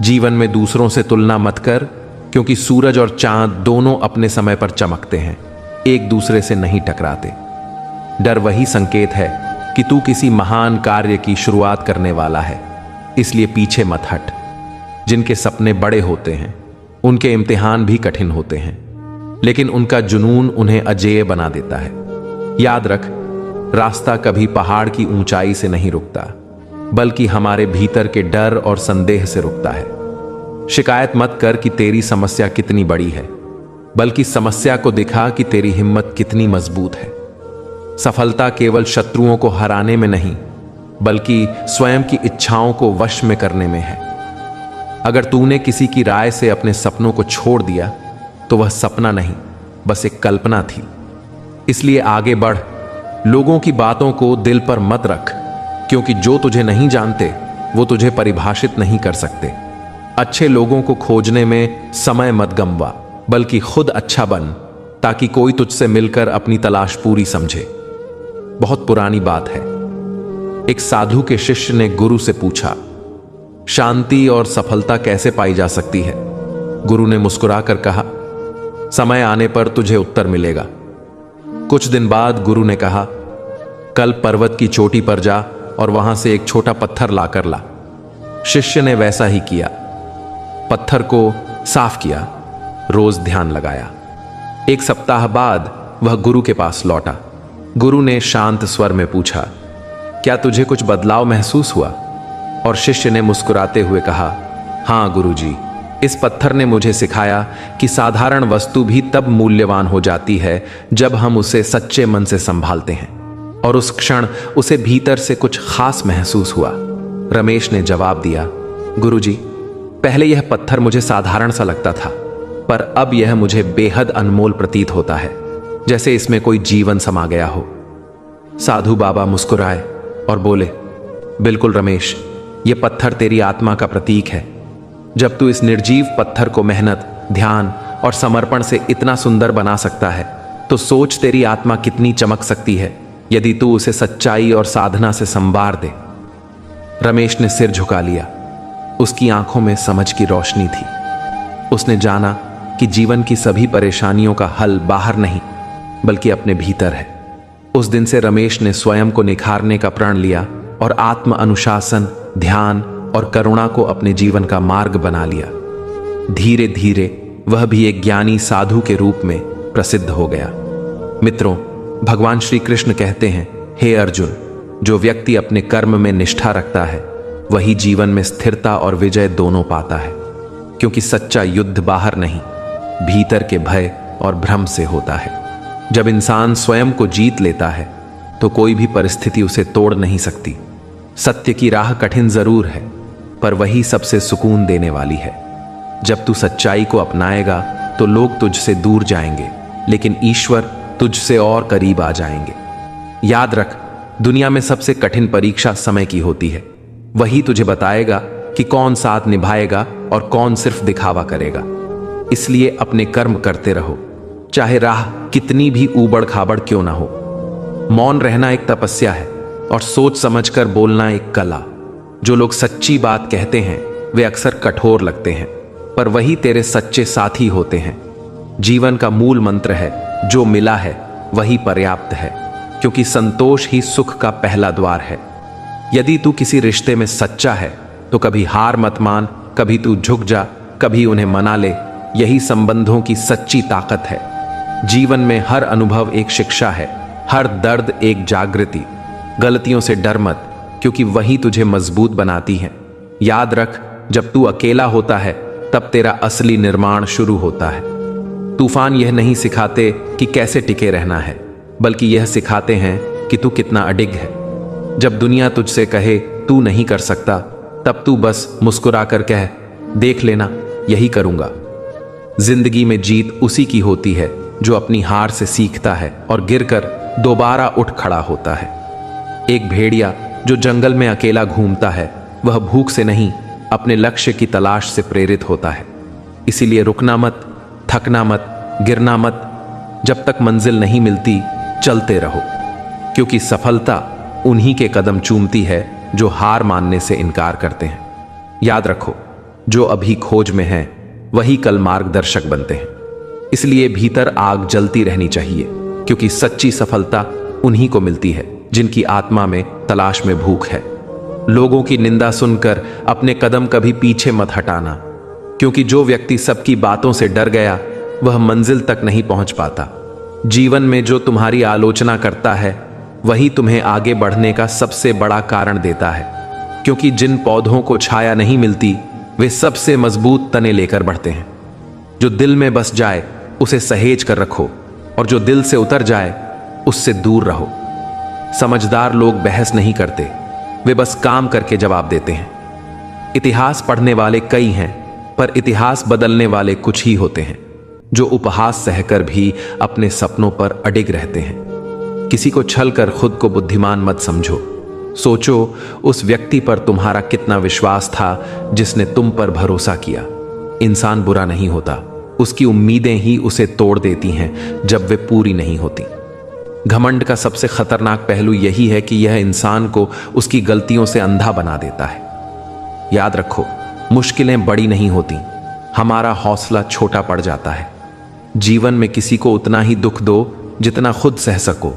जीवन में दूसरों से तुलना मत कर, क्योंकि सूरज और चांद दोनों अपने समय पर चमकते हैं, एक दूसरे से नहीं टकराते। डर वही संकेत है कि तू किसी महान कार्य की शुरुआत करने वाला है, इसलिए पीछे मत हट। जिनके सपने बड़े होते हैं उनके इम्तिहान भी कठिन होते हैं, लेकिन उनका जुनून उन्हें अजेय बना देता है। याद रख, रास्ता कभी पहाड़ की ऊंचाई से नहीं रुकता, बल्कि हमारे भीतर के डर और संदेह से रुकता है। शिकायत मत कर कि तेरी समस्या कितनी बड़ी है, बल्कि समस्या को दिखा कि तेरी हिम्मत कितनी मजबूत है। सफलता केवल शत्रुओं को हराने में नहीं, बल्कि स्वयं की इच्छाओं को वश में करने में है। अगर तूने किसी की राय से अपने सपनों को छोड़ दिया तो वह सपना नहीं, बस एक कल्पना थी। इसलिए आगे बढ़, लोगों की बातों को दिल पर मत रख, क्योंकि जो तुझे नहीं जानते वो तुझे परिभाषित नहीं कर सकते। अच्छे लोगों को खोजने में समय मत गंवा, बल्कि खुद अच्छा बन, ताकि कोई तुझसे मिलकर अपनी तलाश पूरी समझे। बहुत पुरानी बात है। एक साधु के शिष्य ने गुरु से पूछा, शांति और सफलता कैसे पाई जा सकती है? गुरु ने मुस्कुराकर कहा, समय आने पर तुझे उत्तर मिलेगा। कुछ दिन बाद गुरु ने कहा, कल पर्वत की चोटी पर जा और वहां से एक छोटा पत्थर लाकर ला। शिष्य ने वैसा ही किया, पत्थर को साफ किया, रोज ध्यान लगाया। एक सप्ताह बाद वह गुरु के पास लौटा। गुरु ने शांत स्वर में पूछा, क्या तुझे कुछ बदलाव महसूस हुआ? और शिष्य ने मुस्कुराते हुए कहा, हां गुरुजी, इस पत्थर ने मुझे सिखाया कि साधारण वस्तु भी तब मूल्यवान हो जाती है जब हम उसे सच्चे मन से संभालते हैं। और उस क्षण उसे भीतर से कुछ खास महसूस हुआ। रमेश ने जवाब दिया, गुरुजी, पहले यह पत्थर मुझे साधारण सा लगता था, पर अब यह मुझे बेहद अनमोल प्रतीत होता है, जैसे इसमें कोई जीवन समा गया हो। साधु बाबा मुस्कुराए और बोले, बिल्कुल रमेश, यह पत्थर तेरी आत्मा का प्रतीक है। जब तू इस निर्जीव पत्थर को मेहनत, ध्यान और समर्पण से इतना सुंदर बना सकता है, तो सोच तेरी आत्मा कितनी चमक सकती है यदि तू उसे सच्चाई और साधना से संवार दे। रमेश ने सिर झुका लिया। उसकी आंखों में समझ की रोशनी थी। उसने जाना कि जीवन की सभी परेशानियों का हल बाहर नहीं, बल्कि अपने भीतर है। उस दिन से रमेश ने स्वयं को निखारने का प्रण लिया और आत्म अनुशासन, ध्यान और करुणा को अपने जीवन का मार्ग बना लिया। धीरे धीरे वह भी एक ज्ञानी साधु के रूप में प्रसिद्ध हो गया। मित्रों, भगवान श्री कृष्ण कहते हैं, हे अर्जुन, जो व्यक्ति अपने कर्म में निष्ठा रखता है वही जीवन में स्थिरता और विजय दोनों पाता है, क्योंकि सच्चा युद्ध बाहर नहीं, भीतर के भय और भ्रम से होता है। जब इंसान स्वयं को जीत लेता है तो कोई भी परिस्थिति उसे तोड़ नहीं सकती। सत्य की राह कठिन जरूर है, पर वही सबसे सुकून देने वाली है। जब तू सच्चाई को अपनाएगा तो लोग तुझसे दूर जाएंगे, लेकिन ईश्वर तुझसे और करीब आ जाएंगे। याद रख, दुनिया में सबसे कठिन परीक्षा समय की होती है। वही तुझे बताएगा कि कौन साथ निभाएगा और कौन सिर्फ दिखावा करेगा। इसलिए अपने कर्म करते रहो, चाहे राह कितनी भी ऊबड़ खाबड़ क्यों ना हो। मौन रहना एक तपस्या है और सोच समझकर बोलना एक कला। जो लोग सच्ची बात कहते हैं वे अक्सर कठोर लगते हैं, पर वही तेरे सच्चे साथी होते हैं। जीवन का मूल मंत्र है, जो मिला है वही पर्याप्त है, क्योंकि संतोष ही सुख का पहला द्वार है। यदि तू किसी रिश्ते में सच्चा है तो कभी हार मत मान, कभी तू झुक जा, कभी उन्हें मना ले। यही संबंधों की सच्ची ताकत है। जीवन में हर अनुभव एक शिक्षा है, हर दर्द एक जागृति। गलतियों से डर मत, क्योंकि वही तुझे मजबूत बनाती है। याद रख, जब तू अकेला होता है तब तेरा असली निर्माण शुरू होता है। तूफान यह नहीं सिखाते कि कैसे टिके रहना है, बल्कि यह सिखाते हैं कि तू कितना अडिग है। जब दुनिया तुझसे कहे तू नहीं कर सकता, तब तू बस मुस्कुराकर कह, देख लेना, यही करूंगा। जिंदगी में जीत उसी की होती है जो अपनी हार से सीखता है और गिरकर दोबारा उठ खड़ा होता है। एक भेड़िया जो जंगल में अकेला घूमता है, वह भूख से नहीं, अपने लक्ष्य की तलाश से प्रेरित होता है। इसीलिए रुकना मत, थकना मत, गिरना मत। जब तक मंजिल नहीं मिलती, चलते रहो, क्योंकि सफलता उन्हीं के कदम चूमती है जो हार मानने से इनकार करते हैं। याद रखो, जो अभी खोज में है वही कल मार्गदर्शक बनते हैं। इसलिए भीतर आग जलती रहनी चाहिए, क्योंकि सच्ची सफलता उन्हीं को मिलती है जिनकी आत्मा में तलाश में भूख है। लोगों की निंदा सुनकर अपने कदम कभी पीछे मत हटाना, क्योंकि जो व्यक्ति सबकी बातों से डर गया वह मंजिल तक नहीं पहुंच पाता। जीवन में जो तुम्हारी आलोचना करता है वही तुम्हें आगे बढ़ने का सबसे बड़ा कारण देता है, क्योंकि जिन पौधों को छाया नहीं मिलती वे सबसे मजबूत तने लेकर बढ़ते हैं। जो दिल में बस जाए उसे सहेज कर रखो, और जो दिल से उतर जाए उससे दूर रहो। समझदार लोग बहस नहीं करते, वे बस काम करके जवाब देते हैं। इतिहास पढ़ने वाले कई हैं, पर इतिहास बदलने वाले कुछ ही होते हैं, जो उपहास सहकर भी अपने सपनों पर अडिग रहते हैं। किसी को छल कर खुद को बुद्धिमान मत समझो। सोचो उस व्यक्ति पर तुम्हारा कितना विश्वास था जिसने तुम पर भरोसा किया। इंसान बुरा नहीं होता, उसकी उम्मीदें ही उसे तोड़ देती हैं जब वे पूरी नहीं होती। घमंड का सबसे खतरनाक पहलू यही है कि यह इंसान को उसकी गलतियों से अंधा बना देता है। याद रखो, मुश्किलें बड़ी नहीं होती, हमारा हौसला छोटा पड़ जाता है। जीवन में किसी को उतना ही दुख दो जितना खुद सह सको,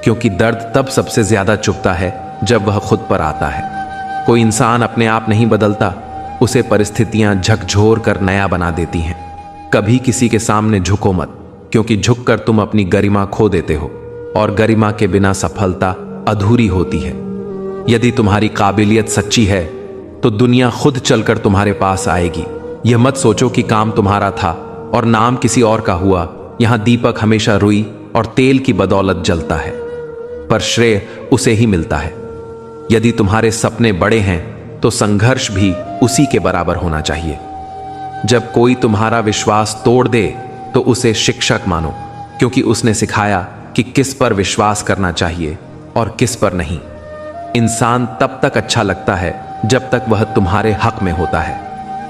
क्योंकि दर्द तब सबसे ज्यादा चुभता है जब वह खुद पर आता है। कोई इंसान अपने आप नहीं बदलता, उसे परिस्थितियां झकझोर कर नया बना देती हैं। कभी किसी के सामने झुको मत, क्योंकि झुककर तुम अपनी गरिमा खो देते हो, और गरिमा के बिना सफलता अधूरी होती है। यदि तुम्हारी काबिलियत सच्ची है तो दुनिया खुद चलकर तुम्हारे पास आएगी। यह मत सोचो कि काम तुम्हारा था और नाम किसी और का हुआ। यहां दीपक हमेशा रुई और तेल की बदौलत जलता है, पर श्रेय उसे ही मिलता है। यदि तुम्हारे सपने बड़े हैं तो संघर्ष भी उसी के बराबर होना चाहिए। जब कोई तुम्हारा विश्वास तोड़ दे तो उसे शिक्षक मानो, क्योंकि उसने सिखाया कि किस पर विश्वास करना चाहिए और किस पर नहीं। इंसान तब तक अच्छा लगता है जब तक वह तुम्हारे हक में होता है,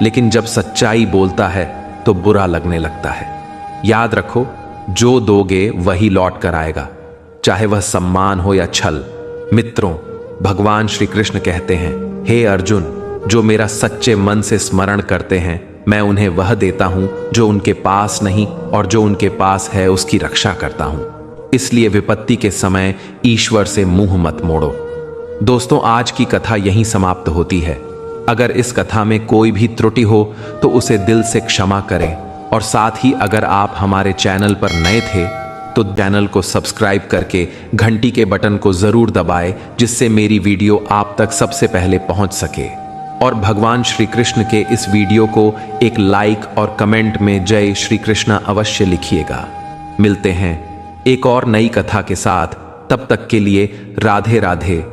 लेकिन जब सच्चाई बोलता है तो बुरा लगने लगता है। याद रखो, जो दोगे वही लौट कर आएगा, चाहे वह सम्मान हो या छल। मित्रों, भगवान श्री कृष्ण कहते हैं, हे अर्जुन, जो मेरा सच्चे मन से स्मरण करते हैं मैं उन्हें वह देता हूं जो उनके पास नहीं, और जो उनके पास है उसकी रक्षा करता हूं। इसलिए विपत्ति के समय ईश्वर से मुंह मत मोड़ो। दोस्तों, आज की कथा यहीं समाप्त होती है। अगर इस कथा में कोई भी त्रुटि हो तो उसे दिल से क्षमा करें, और साथ ही अगर आप हमारे चैनल पर नए थे तो चैनल को सब्सक्राइब करके घंटी के बटन को जरूर दबाएं, जिससे मेरी वीडियो आप तक सबसे पहले पहुंच सके। और भगवान श्री कृष्ण के इस वीडियो को एक लाइक और कमेंट में जय श्री कृष्ण अवश्य लिखिएगा। मिलते हैं एक और नई कथा के साथ, तब तक के लिए राधे राधे।